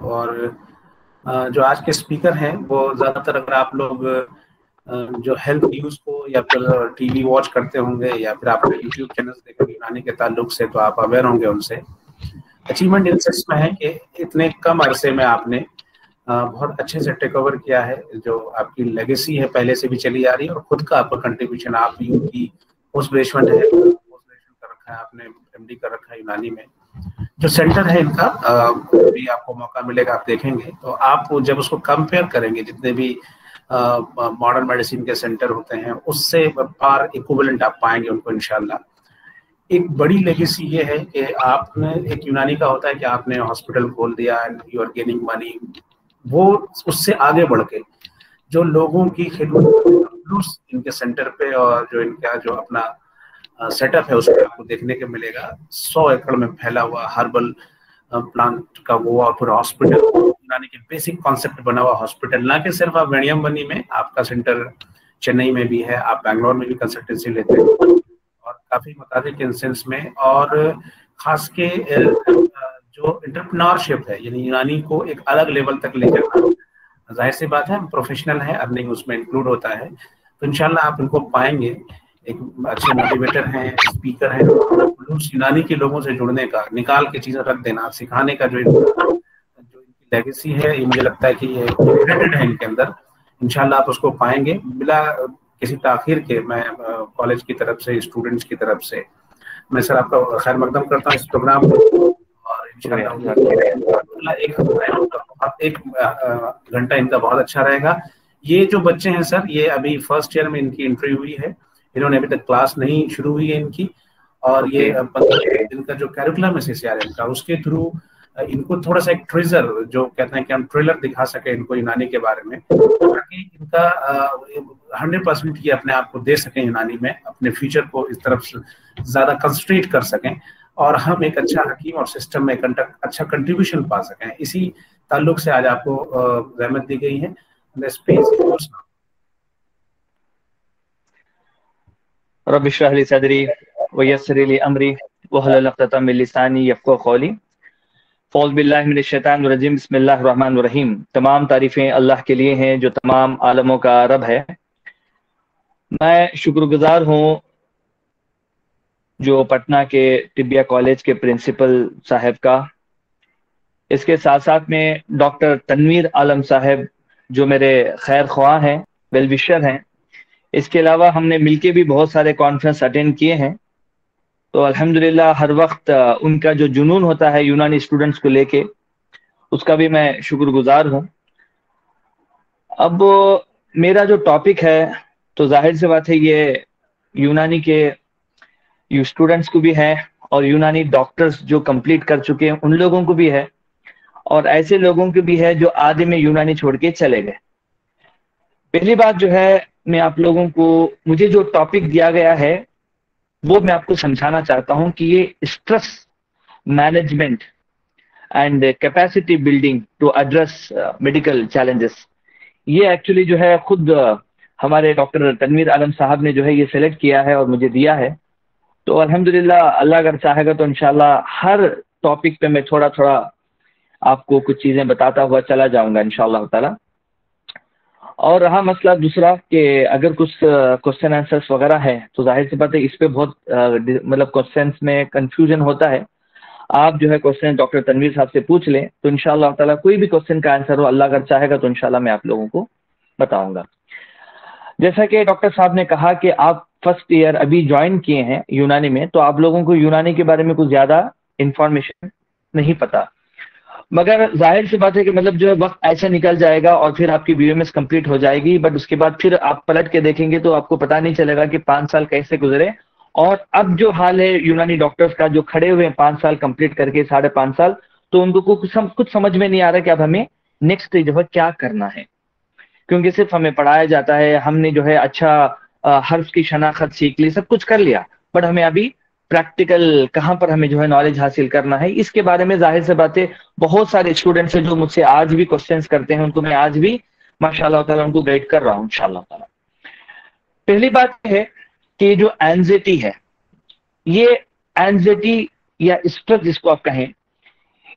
اور جو آج کے اسپیکر ہیں وہ زیادہ تر اگر آپ لوگ جو ہیلتھ نیوز کو یا پھر ٹی وی واچ کرتے ہوں گے یا پھر آپ نے یوٹیوب چینل دیکھیں گے یونانی کے تعلق سے، تو آپ اویئر ہوں گے ان سے۔ اچیومنٹ ان سینس میں ہے کہ اتنے کم عرصے میں آپ نے بہت اچھے سے ٹیک اوور کیا ہے، جو آپ کی لیگیسی ہے پہلے سے بھی چلی آ رہی ہے، اور خود کا آپ کا کنٹریبیوشن، آپ یو کی پوسٹ گریجویٹ ہے، پوسٹ گریجویٹ کر رکھا ہے آپ نے، ایم ڈی کر رکھا ہے یونانی میں۔ جو سینٹر ہے ان کا بھی آپ کو موقع ملے گا، آپ دیکھیں گے تو آپ جب اس کو کمپیئر کریں گے جتنے بھی ماڈرن میڈیسن کے سینٹر ہوتے ہیں اس سے پار ایکویولنٹ آپ پائیں گے ان کو انشاءاللہ۔ ایک بڑی لیگیسی یہ ہے کہ آپ نے، ایک یونانی کا ہوتا ہے کہ آپ نے ہاسپٹل کھول دیا اینڈ یو آر گیننگ منی، وہ اس سے آگے بڑھ کے جو لوگوں کی خدمت ان کے سینٹر پہ اور جو ان کا جو اپنا سیٹ اپ ہے اس پہ آپ کو دیکھنے کو ملے گا۔ 100 ایکڑ میں پھیلا ہوا ہربل پلانٹ کا وہ، اور پھر ہاسپٹل یونانی کے بیسک کانسیپٹ بنا ہوا ہاسپٹل، نہ کہ صرف آپ وینیم بنی میں، آپ کا سینٹر چنئی میں بھی ہے، آپ بنگلور میں بھی کنسلٹنسی لیتے ہیں، اور کافی متعدد انسٹنس میں، اور خاص کے جو انٹرپرینورشپ ہے، یعنی یونانی کو ایک الگ لیول تک لے جانا، ظاہر سی بات ہے پروفیشنل ہے، ارننگ اس میں انکلوڈ ہوتا ہے، تو انشاءاللہ آپ ان کو پائیں گے۔ ایک اچھے موٹیویٹر ہیں، اسپیکر ہیں، یونانی کے لوگوں سے جڑنے کا، نکال کے چیزیں رکھ دینا، سکھانے کا جو ان کی لیگیسی ہے، یہ مجھے لگتا ہے کہ یہ انہیریٹڈ ہے ان کے اندر۔ انشاءاللہ آپ اس کو پائیں گے بلا کسی تاخیر کے۔ میں کالج کی طرف سے، اسٹوڈنٹس کی طرف سے میں سر آپ کا خیر مقدم کرتا ہوں اس پروگرام میں، اور انشاءاللہ ایک گھنٹہ ان کا بہت اچھا رہے گا۔ یہ جو بچے ہیں سر، یہ ابھی فرسٹ ایئر میں ان کی انٹری ہوئی ہے، انہوں نے ابھی تک کلاس نہیں شروع ہوئی ہے ان کی، اور یہ 15 دن کا جو کیریکولم ہے CCRM کا، اس کے تھرو ان کو تھوڑا سا ایک ٹریزر، جو کہتے ہیں کہ ہم ٹریلر دکھا سکیں ان کو یونانی کے بارے میں، تاکہ ان کا 100% یہ اپنے آپ کو دے سکیں یونانی میں، اپنے فیوچر کو اس طرف زیادہ کنسنٹریٹ کر سکیں، اور ہم ایک اچھا حکیم اور سسٹم میں اچھا کنٹریبیوشن پا سکیں۔ اسی تعلق سے آج آپ کو زحمت دی گئی ہے۔ رب اشرح لی صدری ویسر لی امری واحلل عقدۃ من لسانی یفقہوا قولی۔ اعوذ باللہ من الشیطان الرجیم، بسم اللہ الرحمن الرحیم۔ تمام تعریفیں اللہ کے لیے ہیں جو تمام عالموں کا رب ہے۔ میں شکر گزار ہوں جو پٹنہ کے طبیہ کالج کے پرنسپل صاحب کا، اس کے ساتھ ساتھ میں ڈاکٹر تنویر عالم صاحب جو میرے خیر خواہ ہیں، ویل وشر ہیں۔ اس کے علاوہ ہم نے مل کے بھی بہت سارے کانفرنس اٹینڈ کیے ہیں، تو الحمدللہ ہر وقت ان کا جو جنون ہوتا ہے یونانی اسٹوڈنٹس کو لے کے، اس کا بھی میں شکر گزار ہوں۔ اب میرا جو ٹاپک ہے، تو ظاہر سی بات ہے یہ یونانی کے اسٹوڈنٹس کو بھی ہے، اور یونانی ڈاکٹرز جو کمپلیٹ کر چکے ہیں ان لوگوں کو بھی ہے، اور ایسے لوگوں کو بھی ہے جو آدھے میں یونانی چھوڑ کے چلے گئے۔ پہلی بات جو ہے، میں آپ لوگوں کو، مجھے جو ٹاپک دیا گیا ہے وہ میں آپ کو سمجھانا چاہتا ہوں کہ یہ stress management and capacity building two address medical challenges, یہ ایکچولی جو ہے خود ہمارے ڈاکٹر تنویر عالم صاحب نے جو ہے یہ سلیکٹ کیا ہے اور مجھے دیا ہے۔ تو الحمدللہ اللہ اگر چاہے گا تو انشاءاللہ ہر ٹاپک پہ میں تھوڑا تھوڑا آپ کو کچھ چیزیں بتاتا ہوا چلا جاؤں گا انشاءاللہ تعالی۔ اور رہا مسئلہ دوسرا کہ اگر کچھ کوشچن آنسرس وغیرہ ہے تو ظاہر سی بات ہے اس پہ بہت مطلب کوشچنس میں کنفیوژن ہوتا ہے، آپ جو ہے کوشچن ڈاکٹر تنویر صاحب سے پوچھ لیں تو انشاءاللہ تعالی کوئی بھی کوشچن کا آنسر ہو، اللہ اگر چاہے گا تو انشاءاللہ میں آپ لوگوں کو بتاؤں گا۔ جیسا کہ ڈاکٹر صاحب نے کہا کہ آپ فرسٹ ایئر ابھی جوائن کیے ہیں یونانی میں، تو آپ لوگوں کو یونانی کے بارے میں کچھ زیادہ انفارمیشن نہیں پتا، مگر ظاہر سی بات ہے کہ مطلب جو ہے وقت ایسا نکل جائے گا اور پھر آپ کی BMS کمپلیٹ ہو جائے گی، بٹ اس کے بعد پھر آپ پلٹ کے دیکھیں گے تو آپ کو پتہ نہیں چلے گا کہ 5 سال کیسے گزرے، اور اب جو حال ہے یونانی ڈاکٹرز کا جو کھڑے ہوئے ہیں 5 سال کمپلیٹ کر کے 5.5 سال، تو ان کو کچھ سمجھ میں نہیں آ رہا کہ اب ہمیں نیکسٹ جو ہے کیا کرنا ہے، کیونکہ صرف ہمیں پڑھایا جاتا ہے، ہم نے جو ہے اچھا حرف کی شناخت سیکھ لی، سب کچھ کر لیا، بٹ ہمیں ابھی پریکٹیکل کہاں پر ہمیں جو ہے نالج حاصل کرنا ہے، اس کے بارے میں ظاہر سے باتیں بہت سارے اسٹوڈنٹس ہیں جو مجھ سے آج بھی کوشچنس کرتے ہیں، ان کو میں آج بھی ماشاءاللہ تعالیٰ ان کو گائیڈ کر رہا ہوں انشاءاللہ تعالیٰ۔ پہلی بات یہ ہے کہ جو اینزائٹی ہے، یہ اینزائٹی یا اسٹریس جس کو آپ کہیں،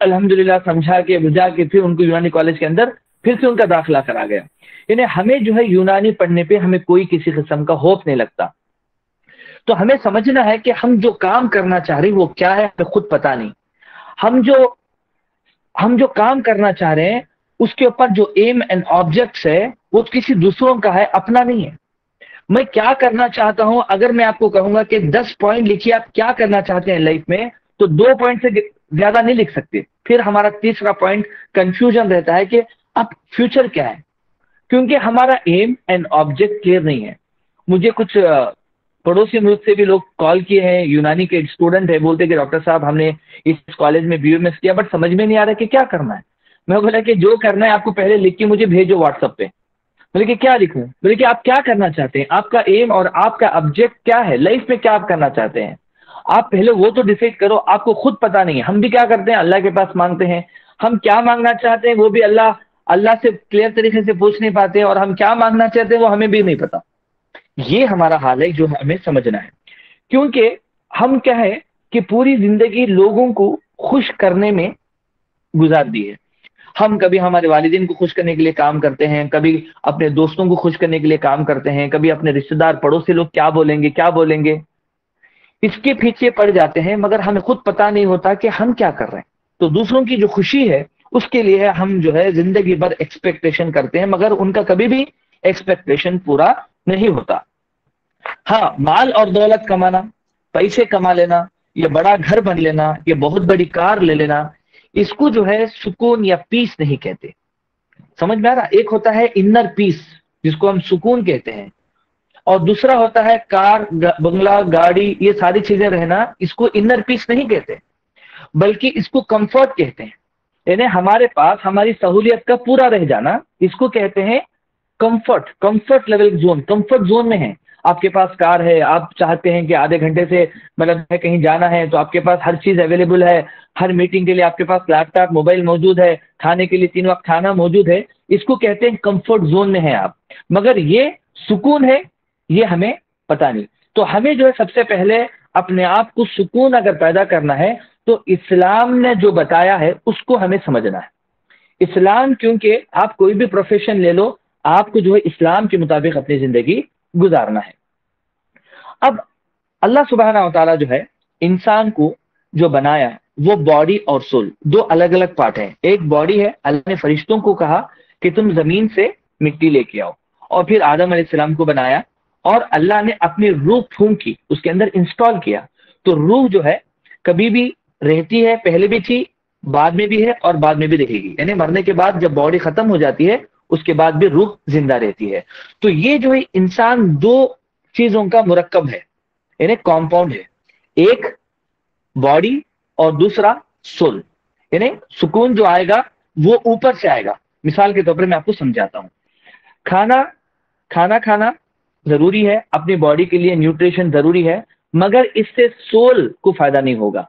الحمدللہ سمجھا کے بجھا کے پھر ان کو یونانی کالج کے اندر پھر سے ان کا داخلہ کرا گیا. یعنی ہمیں جو ہے یونانی پڑھنے پہ ہمیں کوئی کسی قسم کا ہوپ نہیں لگتا. تو ہمیں سمجھنا ہے کہ ہم جو کام کرنا چاہ رہے ہیں وہ کیا ہے، ہمیں خود پتا نہیں. ہم جو کام کرنا چاہ رہے ہیں اس کے اوپر جو ایم اینڈ آبجیکٹس ہے وہ کسی دوسروں کا ہے، اپنا نہیں ہے. میں کیا کرنا چاہتا ہوں، اگر میں آپ کو کہوں گا کہ 10 پوائنٹ لکھیے آپ کیا کرنا چاہتے ہیں لائف میں، تو 2 پوائنٹ سے زیادہ نہیں لکھ سکتے. پھر ہمارا تیسرا پوائنٹ کنفیوژن رہتا ہے کہ اب فیوچر کیا ہے، کیونکہ ہمارا ایم اینڈ آبجیکٹ کلیئر نہیں ہے. مجھے کچھ پڑوسی ملک سے بھی لوگ کال کیے ہیں، یونانی کے اسٹوڈنٹ ہے، بولتے کہ ڈاکٹر صاحب ہم نے اس کالج میں بی ایم ایس کیا بٹ سمجھ میں نہیں آ رہا کہ کیا کرنا ہے. میں بولا کہ جو کرنا ہے آپ کو پہلے لکھ کے مجھے بھیجو واٹس ایپ پہ. بولے کہ کیا لکھوں؟ بولے کہ آپ کیا کرنا چاہتے ہیں، آپ کا ایم اور آپ کا آبجیکٹ کیا ہے لائف میں، کیا آپ کرنا چاہتے ہیں. آپ پہلے وہ تو ڈیسائڈ کرو. آپ کو خود پتا نہیں ہے. ہم بھی کیا کرتے ہیں، اللہ کے پاس مانگتے ہیں. ہم کیا مانگنا چاہتے ہیں وہ بھی اللہ سے کلیئر طریقے سے پوچھ نہیں پاتے، اور ہم کیا مانگنا چاہتے ہیں وہ ہمیں بھی نہیں پتا. یہ ہمارا حال ہے جو ہمیں سمجھنا ہے. کیونکہ ہم کیا ہے کہ پوری زندگی لوگوں کو خوش کرنے میں گزار دی ہے. ہم کبھی ہمارے والدین کو خوش کرنے کے لیے کام کرتے ہیں، کبھی اپنے دوستوں کو خوش کرنے کے لیے کام کرتے ہیں، کبھی اپنے رشتہ دار پڑوسی لوگ کیا بولیں گے اس کے پیچھے پڑ جاتے ہیں، مگر ہمیں خود پتا نہیں ہوتا کہ ہم کیا کر رہے ہیں. تو دوسروں کی جو خوشی ہے اس کے لیے ہم جو ہے زندگی بھر ایکسپیکٹیشن کرتے ہیں، مگر ان کا کبھی بھی ایکسپیکٹیشن پورا نہیں ہوتا. ہاں، مال اور دولت کمانا، پیسے کما لینا، یہ بڑا گھر بن لینا، یہ بہت بڑی کار لے لینا، اس کو جو ہے سکون یا پیس نہیں کہتے. سمجھ میں آ رہا؟ ایک ہوتا ہے انر پیس جس کو ہم سکون کہتے ہیں، اور دوسرا ہوتا ہے کار، بنگلہ، گاڑی، یہ ساری چیزیں رہنا. اس کو انر پیس نہیں کہتے بلکہ اس کو کمفرٹ کہتے ہیں. یعنی ہمارے پاس ہماری سہولیت کا پورا رہ جانا، اس کو کہتے ہیں comfort level zone. Comfort zone میں ہے، آپ کے پاس کار ہے، آپ چاہتے ہیں کہ آدھے گھنٹے سے مطلب کہیں جانا ہے تو آپ کے پاس ہر چیز اویلیبل ہے، ہر میٹنگ کے لیے آپ کے پاس لیپ ٹاپ، موبائل موجود ہے، کھانے کے لیے 3 وقت کھانا موجود ہے. اس کو کہتے ہیں کمفرٹ زون میں ہیں آپ. مگر یہ سکون ہے یہ ہمیں پتا نہیں. تو ہمیں جو ہے سب سے پہلے اپنے آپ کو سکون اگر پیدا کرنا ہے تو اسلام نے جو بتایا ہے اس کو ہمیں سمجھنا ہے. اسلام، کیونکہ آپ کوئی بھی پروفیشن لے لو، آپ کو جو ہے اسلام کے مطابق اپنی زندگی گزارنا ہے. اب اللہ سبحانہ و تعالیٰ جو ہے انسان کو جو بنایا وہ باڈی اور سول، 2 الگ الگ پارٹ ہیں. ایک باڈی ہے، اللہ نے فرشتوں کو کہا کہ تم زمین سے مٹی لے کے آؤ، اور پھر آدم علیہ السلام کو بنایا اور اللہ نے اپنی روح پھونکی، اس کے اندر انسٹال کیا. تو روح جو ہے کبھی بھی رہتی ہے، پہلے بھی تھی، بعد میں بھی ہے اور بعد میں بھی رہے گی. یعنی مرنے کے بعد جب باڈی ختم ہو جاتی ہے اس کے بعد بھی روح زندہ رہتی ہے. تو یہ جو ہے انسان 2 چیزوں کا مرکب ہے، یعنی کمپاؤنڈ ہے. ایک باڈی اور دوسرا سول. یعنی سکون جو آئے گا وہ اوپر سے آئے گا. مثال کے طور پر میں آپ کو سمجھاتا ہوں. کھانا ضروری ہے، اپنی باڈی کے لیے نیوٹریشن ضروری ہے، مگر اس سے سول کو فائدہ نہیں ہوگا.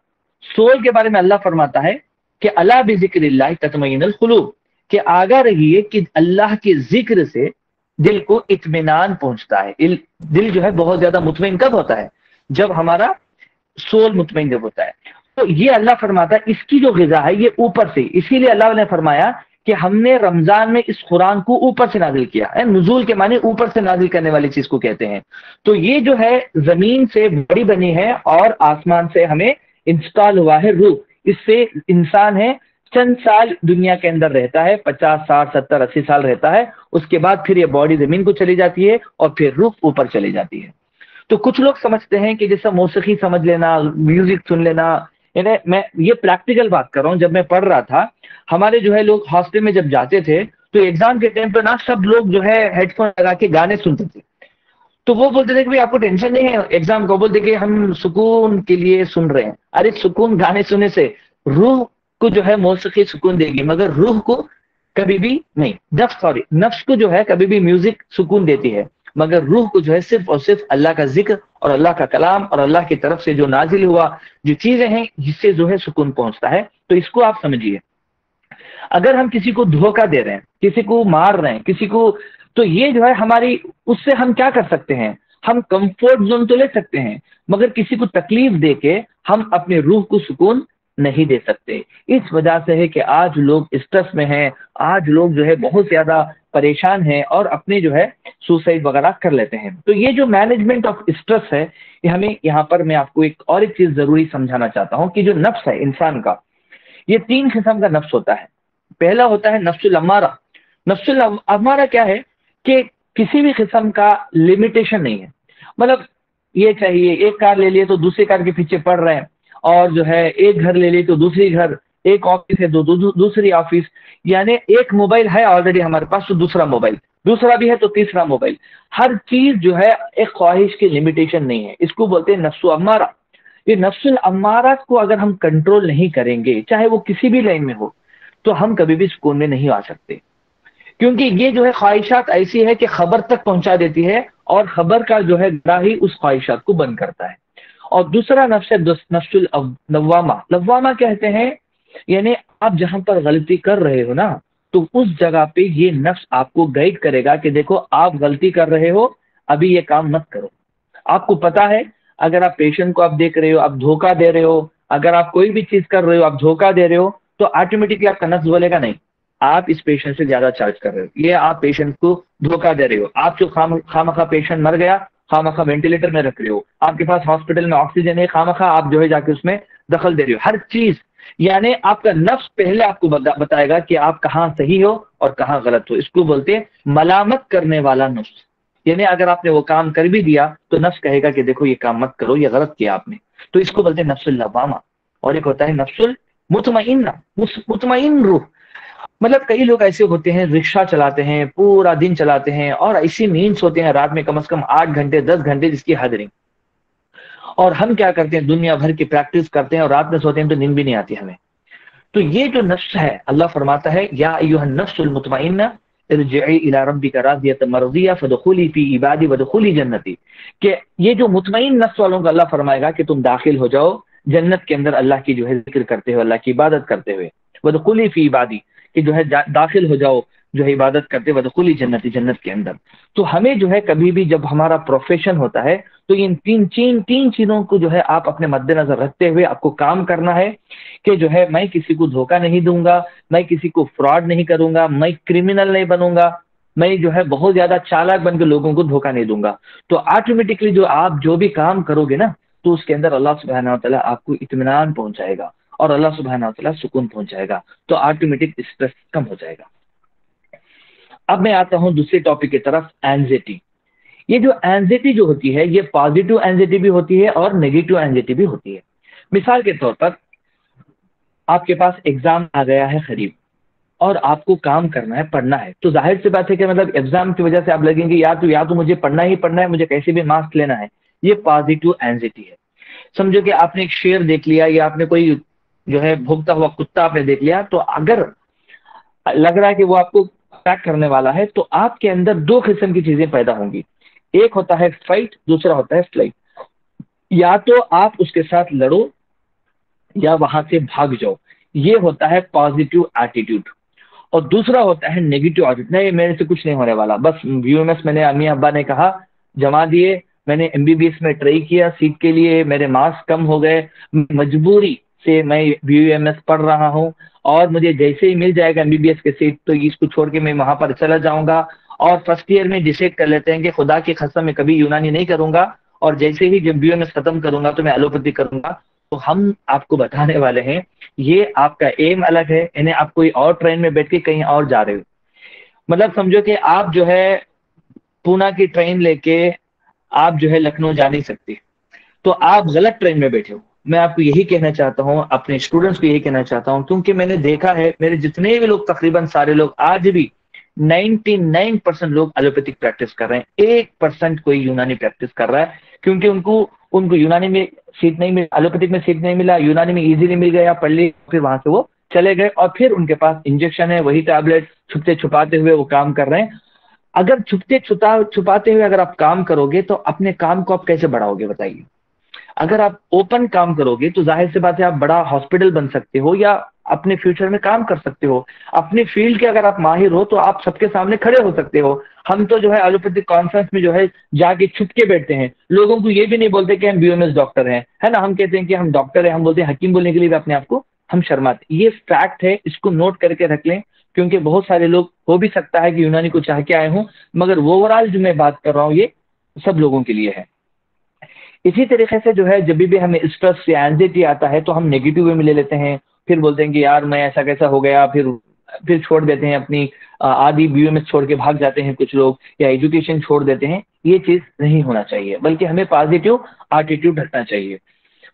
سول کے بارے میں اللہ فرماتا ہے کہ الا بذکر اللہ تطمئن القلوب، کہ آگاہ رہیے کہ اللہ کے ذکر سے دل کو اطمینان پہنچتا ہے. دل جو ہے بہت زیادہ مطمئن کب ہوتا ہے؟ جب ہمارا سول مطمئن جب ہوتا ہے. تو یہ اللہ فرماتا ہے اس کی جو غذا ہے یہ اوپر سے. اسی لیے اللہ نے فرمایا کہ ہم نے رمضان میں اس قرآن کو اوپر سے نازل کیا ہے. نزول کے معنی اوپر سے نازل کرنے والی چیز کو کہتے ہیں. تو یہ جو ہے زمین سے بڑی بنی ہے اور آسمان سے ہمیں انسٹال ہوا ہے روح. اس سے انسان ہے چند سال دنیا کے اندر رہتا ہے، 50 60 70 80 سال رہتا ہے. اس کے بعد پھر یہ باڈی زمین کو چلی جاتی ہے اور پھر روح اوپر چلی جاتی ہے. تو کچھ لوگ سمجھتے ہیں کہ جیسا موسیقی سمجھ لینا، میوزک سن لینا. یعنی میں یہ پریکٹیکل بات کر رہا ہوں. جب میں پڑھ رہا تھا، ہمارے جو ہے لوگ ہاسٹل میں جب جاتے تھے تو ایگزام کے ٹائم پہ نا سب لوگ جو ہے ہیڈ فون لگا کے گانے سنتے تھے. تو وہ بولتے تھے کہ آپ کو ٹینشن نہیں ہے ایگزام کو. بولتے کہ ہم سکون کے لیے سن رہے ہیں. ارے سکون گانے سننے سے روح کو جو ہے موسیقی سکون دے گی، مگر روح کو کبھی بھی نہیں. نفس کو جو ہے کبھی بھی میوزک سکون دیتی ہے، مگر روح کو جو ہے صرف اور صرف اللہ کا ذکر اور اللہ کا کلام اور اللہ کی طرف سے جو نازل ہوا جو چیزیں ہیں جس سے جو ہے سکون پہنچتا ہے. تو اس کو آپ سمجھیے. اگر ہم کسی کو دھوکہ دے رہے ہیں، کسی کو مار رہے ہیں، کسی کو، تو یہ جو ہے ہماری، اس سے ہم کیا کر سکتے ہیں؟ ہم کمفرٹ زون تو لے سکتے ہیں، مگر کسی کو تکلیف دے کے ہم اپنے روح کو سکون نہیں دے سکتے. اس وجہ سے ہے کہ آج لوگ اسٹریس میں ہیں, آج لوگ جو ہے بہت زیادہ پریشان ہیں اور اپنے جو ہے سوسائڈ وغیرہ کر لیتے ہیں. تو یہ جو مینجمنٹ آف اسٹریس ہے, یہ ہمیں یہاں پر میں آپ کو ایک چیز ضروری سمجھانا چاہتا ہوں کہ جو نفس ہے انسان کا, یہ 3 قسم کا نفس ہوتا ہے. پہلا ہوتا ہے نفس الامارہ. نفس الامارہ کیا ہے کہ کسی بھی قسم کا لمیٹیشن نہیں ہے. مطلب یہ چاہیے, ایک کار لے لیے تو دوسری کار کے پیچھے پڑ رہے ہیں, اور جو ہے ایک گھر لے لیے تو دوسری گھر, ایک آفس ہے تو دوسری آفس, یعنی ایک موبائل ہے آلریڈی ہمارے پاس تو دوسرا موبائل, دوسرا بھی ہے تو تیسرا موبائل. ہر چیز جو ہے ایک خواہش کی لمیٹیشن نہیں ہے. اس کو بولتے ہیں نفس الامارہ. یہ نفس الامارہ کو اگر ہم کنٹرول نہیں کریں گے, چاہے وہ کسی بھی لائن میں ہو, تو ہم کبھی بھی سکون میں نہیں آ سکتے. کیونکہ یہ جو ہے خواہشات ایسی ہے کہ خبر تک پہنچا دیتی ہے, اور خبر کا جو ہے گراہی اس خواہشات کو بند کرتا ہے. اور دوسرا نفس ہے نفس اللوامہ. لوامہ کہتے ہیں یعنی آپ جہاں پر غلطی کر رہے ہو نا, تو اس جگہ پہ یہ نفس آپ کو گائیڈ کرے گا کہ دیکھو آپ غلطی کر رہے ہو, ابھی یہ کام مت کرو. آپ کو پتا ہے اگر آپ پیشنٹ کو آپ دیکھ رہے ہو, آپ دھوکہ دے رہے ہو, اگر آپ کوئی بھی چیز کر رہے ہو آپ دھوکہ دے رہے ہو, تو آٹومیٹکلی آپ کا نفس بولے گا نہیں, آپ اس پیشنٹ سے زیادہ چارج کر رہے ہو, یہ آپ پیشنٹ کو دھوکہ دے رہے ہو. آپ جو خامخواہ پیشنٹ مر گیا, خامخواہ وینٹیلیٹر میں رکھ رہے ہو, آپ کے پاس ہاسپٹل میں آکسیجن ہے, خامخواہ آپ جو ہے جا کے اس میں دخل دے رہے ہو. ہر چیز یعنی آپ کا نفس پہلے آپ کو بتائے گا کہ آپ کہاں صحیح ہو اور کہاں غلط ہو. اس کو بولتے ہیں ملامت کرنے والا نفس. یعنی اگر آپ نے وہ کام کر بھی دیا تو نفس کہے گا کہ دیکھو یہ کام مت کرو, یہ غلط کیا آپ نے. تو اس کو بولتے ہیں نفس اللوامہ. اور ایک ہوتا ہے نفس المطمئنہ, مطمئن روح. مطلب کئی لوگ ایسے ہوتے ہیں رکشہ چلاتے ہیں, پورا دن چلاتے ہیں, اور ایسی نیند سوتے ہیں رات میں کم از کم 8 گھنٹے 10 گھنٹے, جس کی حد نہیں. اور ہم کیا کرتے ہیں, دنیا بھر کی پریکٹس کرتے ہیں اور رات میں سوتے ہیں تو نیند بھی نہیں آتی ہمیں. تو یہ جو نفس ہے, اللہ فرماتا ہے یا ایھا النفس المطمئنہ ارجعی الی ربک راضیۃ مرضیہ فادخلی فی عبادی وادخلی جنتی. کہ یہ جو مطمئن نفس والوں کو اللہ فرمائے گا کہ تم داخل ہو جاؤ جنت کے اندر, اللہ کی جو ہے ذکر کرتے ہوئے, اللہ کی عبادت کرتے ہوئے. وادخلی فی عبادی, کہ جو ہے داخل ہو جاؤ جو ہے عبادت کرتے, وادخلی جنتی, جنت کے اندر. تو ہمیں جو ہے کبھی بھی جب ہمارا پروفیشن ہوتا ہے تو ان تین چیزوں کو جو ہے آپ اپنے مد نظر رکھتے ہوئے آپ کو کام کرنا ہے کہ جو ہے میں کسی کو دھوکہ نہیں دوں گا, میں کسی کو فراڈ نہیں کروں گا, میں کرمنل نہیں بنوں گا, میں جو ہے بہت زیادہ چالاک بن کے لوگوں کو دھوکہ نہیں دوں گا. تو آٹومیٹکلی جو آپ جو بھی کام کرو گے نا, تو اس کے اندر اللہ سبحانہ و تعالیٰ آپ کو اطمینان پہنچائے گا, اور اللہ سبحانہ و تعالیٰ سکون پہنچائے گا. تو آٹومیٹک اسٹریس کم ہو جائے گا. اب میں آتا ہوں دوسرے ٹاپک کی طرف, اینزائٹی. یہ جو اینزائٹی جو ہوتی ہے, یہ پازیٹیو اینزائٹی بھی ہوتی ہے اور نیگیٹو اینزائٹی بھی ہوتی ہے. مثال کے طور پر آپ کے پاس ایگزام آ گیا ہے قریب, اور آپ کو کام کرنا ہے, پڑھنا ہے. تو ظاہر سی بات ہے کہ مطلب ایگزام کی وجہ سے آپ لگیں گے یا تو مجھے پڑھنا ہی پڑھنا ہے, مجھے کیسے بھی مارکس لینا ہے. یہ پازیٹیو اینزائٹی ہے. سمجھو کہ آپ نے ایک شیر دیکھ لیا, یا آپ نے کوئی جو ہے بھوکتا ہوا کتا آپ نے دیکھ لیا, تو اگر لگ رہا ہے کہ وہ آپ کو اٹیک کرنے والا ہے, تو آپ کے اندر 2 قسم کی چیزیں پیدا ہوں گی. ایک ہوتا ہے فائٹ, دوسرا ہوتا ہے فلائٹ. یا تو آپ اس کے ساتھ لڑو یا وہاں سے بھاگ جاؤ, یہ ہوتا ہے پازیٹیو ایٹیٹیوڈ. اور دوسرا ہوتا ہے نیگیٹو ایٹیٹیوڈ, نہیں میرے سے کچھ نہیں ہونے والا, بس BUMS میں نے امی ابا نے کہا جما دیے, میں نے MBBS میں ٹرائی کیا سیٹ کے لیے, میرے مارکس کم ہو گئے, مجبوری سے میں BUMS پڑھ رہا ہوں, اور مجھے جیسے ہی مل جائے گا MBBS کے سیٹ تو اس کو چھوڑ کے میں وہاں پر چلا جاؤں گا. اور فرسٹ ایئر میں ڈیسائیڈ کر لیتے ہیں کہ خدا کی قسم میں کبھی یونانی نہیں کروں گا, اور جیسے ہی جب BUMS ختم کروں گا تو میں ایلوپیتھی کروں گا. تو ہم آپ کو بتانے والے ہیں یہ آپ کا ایم الگ ہے, یعنی آپ کوئی اور ٹرین میں بیٹھ کے کہیں اور جا رہے ہو. مطلب سمجھو کہ آپ جو ہے پونا کی ٹرین لے کے آپ جو ہے لکھنؤ جا نہیں سکتے, تو آپ غلط ٹرین میں بیٹھے ہو. میں آپ کو یہی کہنا چاہتا ہوں, اپنے اسٹوڈنٹس کو یہی کہنا چاہتا ہوں, کیونکہ میں نے دیکھا ہے میرے جتنے بھی لوگ, تقریباً سارے لوگ آج بھی 99% لوگ ایلوپیتھک پریکٹس کر رہے ہیں, 1% کوئی یونانی پریکٹس کر رہا ہے, کیونکہ ان کو یونانی میں سیٹ نہیں ملی, ایلوپیتھک میں سیٹ نہیں ملا, یونانی میں ایزیلی مل گیا, پڑھ لی, پھر وہاں سے وہ چلے گئے, اور پھر ان کے پاس انجیکشن ہے, وہی ٹیبلٹ چھپتے چھپاتے ہوئے وہ کام کر رہے ہیں. اگر چھپتے چھپاتے ہوئے اگر آپ کام کرو گے تو اپنے کام کو آپ کیسے بڑھاؤ گے بتائیے. اگر آپ اوپن کام کرو گے تو ظاہر سی بات ہے آپ بڑا ہاسپٹل بن سکتے ہو یا اپنے فیوچر میں کام کر سکتے ہو. اپنے فیلڈ کے اگر آپ ماہر ہو تو آپ سب کے سامنے کھڑے ہو سکتے ہو. ہم تو جو ہے ایلوپیتھک کانفرنس میں جو ہے جا کے چھپ کے بیٹھتے ہیں, لوگوں کو یہ بھی نہیں بولتے کہ ہم BMS ڈاکٹر ہیں, ہے نا, ہم کہتے ہیں کہ ہم ڈاکٹر ہیں, ہم بولتے ہیں حکیم بولنے کے لیے بھی اپنے آپ کو ہم شرماتے. یہ فیکٹ ہے, اس کو نوٹ کر کے رکھ لیں, کیونکہ بہت سارے لوگ, ہو بھی سکتا ہے کہ یونانی کو چاہ کے آئے ہوں, مگر اوور آل جو میں بات کر رہا ہوں یہ سب لوگوں کے لیے ہے. اسی طریقے سے جو ہے جب بھی ہمیں اسٹریس یا اینزائٹی آتا ہے تو ہم نیگیٹو وے میں لے لیتے ہیں, پھر بولتے ہیں کہ یار میں ایسا کیسا ہو گیا, پھر چھوڑ دیتے ہیں اپنی آدھی BMS چھوڑ کے بھاگ جاتے ہیں کچھ لوگ, یا ایجوکیشن چھوڑ دیتے ہیں. یہ چیز نہیں ہونا چاہیے, بلکہ ہمیں پازیٹیو ایٹیٹیوڈ رکھنا چاہیے.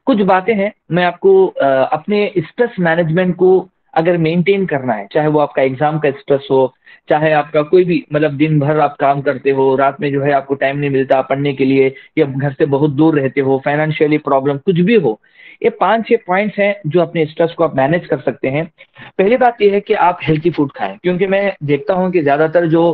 کچھ باتیں ہیں میں آپ کو اپنے اسٹریس مینجمنٹ کو اگر مینٹین کرنا ہے, چاہے وہ آپ کا ایگزام کا اسٹریس ہو, چاہے آپ کا کوئی بھی مطلب دن بھر آپ کام کرتے ہو, رات میں جو ہے آپ کو ٹائم نہیں ملتا پڑھنے کے لیے, یا گھر سے بہت دور رہتے ہو, فائنینشیلی پرابلم کچھ بھی ہو, یہ 5-6 پوائنٹس ہیں جو اپنے اسٹریس کو آپ مینیج کر سکتے ہیں. پہلی بات یہ ہے کہ آپ ہیلتھی فوڈ کھائیں, کیونکہ میں دیکھتا ہوں کہ زیادہ تر جو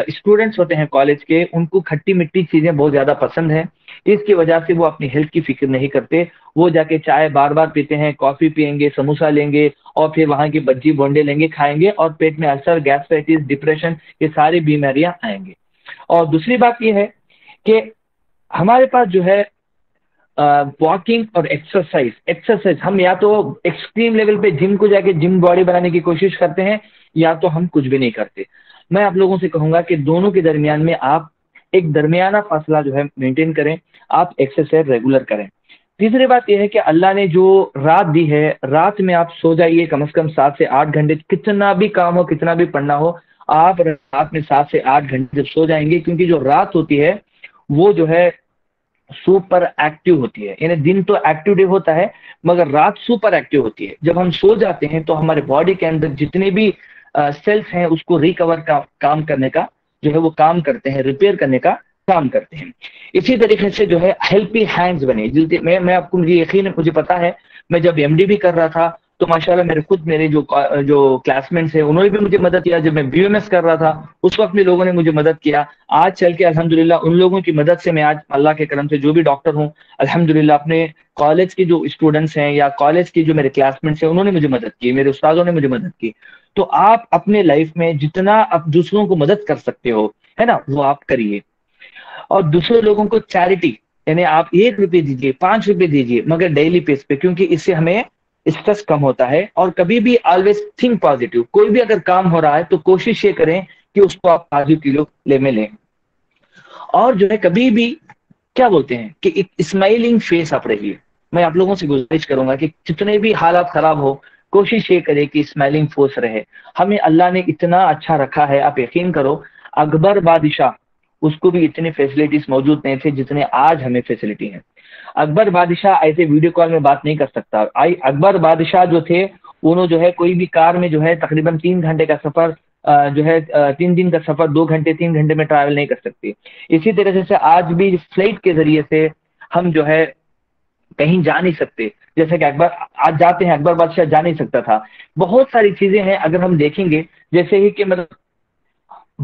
اسٹوڈنٹس ہوتے ہیں کالج کے, ان کو کھٹی مٹی چیزیں بہت زیادہ پسند ہیں. اس کی وجہ سے وہ اپنی ہیلتھ کی فکر نہیں کرتے, وہ جا کے چائے بار بار پیتے ہیں, کافی پئیں گے, سموسا لیں گے, اور پھر وہاں کی بجی بونڈے لیں گے, کھائیں گے, اور پیٹ میں السر, گیسٹرائٹس, ڈپریشن, یہ ساری بیماریاں آئیں گے. اور دوسری بات یہ ہے کہ ہمارے پاس جو ہے واکنگ اور ایکسرسائز ہم یا تو ایکسٹریم لیول پہ جم کو جا کے جم باڈی بنانے کی کوشش کرتے ہیں, یا تو ہم کچھ بھی نہیں کرتے. میں آپ لوگوں سے کہوں گا کہ دونوں کے درمیان میں آپ ایک درمیانہ فاصلہ جو ہے مینٹین کریں, آپ ایکسرسائز ریگولر کریں. تیسری بات یہ ہے کہ اللہ نے جو رات دی ہے, رات میں آپ سو جائیے کم از کم 7 سے 8 گھنٹے, کتنا بھی کام ہو, کتنا بھی پڑھنا ہو, آپ رات میں 7 سے 8 گھنٹے جب سو جائیں گے, کیونکہ جو رات ہوتی ہے وہ جو ہے سپر ایکٹیو ہوتی ہے. یعنی دن تو ایکٹیو ڈے ہوتا ہے, مگر رات سپر ایکٹیو ہوتی ہے. جب ہم سو جاتے ہیں تو ہمارے باڈی کے اندر جتنے بھی سیلس ہیں اس کو ریکور کا کام کرنے کا جو ہے وہ کام کرتے ہیں, ریپیئر کرنے کا کام کرتے ہیں. اسی طریقے سے جو ہے ہیلپی ہینڈز بنے. میں آپ کو, مجھے یقین ہے, مجھے پتا ہے, میں جب MD بھی کر رہا تھا تو ماشاءاللہ میرے جو کلاس میٹس ہیں انہوں نے بھی مجھے مدد کیا. جب میں BMS کر رہا تھا اس وقت بھی لوگوں نے مجھے مدد کیا. آج چل کے الحمدللہ ان لوگوں کی مدد سے میں آج اللہ کے کرم سے جو بھی ڈاکٹر ہوں, الحمدللہ اپنے کالج کے جو اسٹوڈنٹس ہیں یا کالج کے جو میرے کلاس میٹس ہیں انہوں نے مجھے مدد کی, میرے استادوں نے مجھے مدد کی. تو آپ اپنے لائف میں جتنا آپ دوسروں کو مدد کر سکتے ہو, ہے نا, وہ آپ کریے. اور دوسرے لوگوں کو چیریٹی, یعنی آپ 1 روپے دیجیے, 5 روپے دیجیے, مگر ڈیلی بیس پہ, کیونکہ اس سے ہمیں اسٹریس کم ہوتا ہے. اور کبھی بھی آلویز تھنک پازیٹیو, کوئی بھی اگر کام ہو رہا ہے تو کوشش یہ کریں کہ اس کو آپ پازیٹیو لے میں لیں. اور جو ہے کبھی بھی کیا بولتے ہیں کہ ایک اسمائلنگ فیس آپ رہیے. میں آپ لوگوں سے گزارش کروں گا کہ جتنے بھی حالات خراب ہو کوشش یہ کرے کہ اسمائلنگ فیس رہے. ہمیں اللہ نے اتنا اچھا رکھا ہے, آپ یقین کرو اکبر بادشاہ, اس کو بھی اتنے فیسلٹیز موجود نہیں تھے جتنے آج ہمیں فیسلٹی ہیں. اکبر بادشاہ ایسے ویڈیو کال میں بات نہیں کر سکتا. اکبر بادشاہ جو تھے انہوں جو ہے کوئی بھی کار میں جو ہے تقریباً 3 گھنٹے کا سفر جو ہے 3 دن کا سفر 2 گھنٹے 3 گھنٹے میں ٹریول نہیں کر سکتی. اسی طرح سے آج بھی فلائٹ کے ذریعے سے ہم جو ہے کہیں جا نہیں سکتے. جیسے کہ آج جاتے ہیں, اکبر بادشاہ جا نہیں سکتا تھا. بہت ساری چیزیں ہیں اگر ہم دیکھیں گے, جیسے ہی کہ مطلب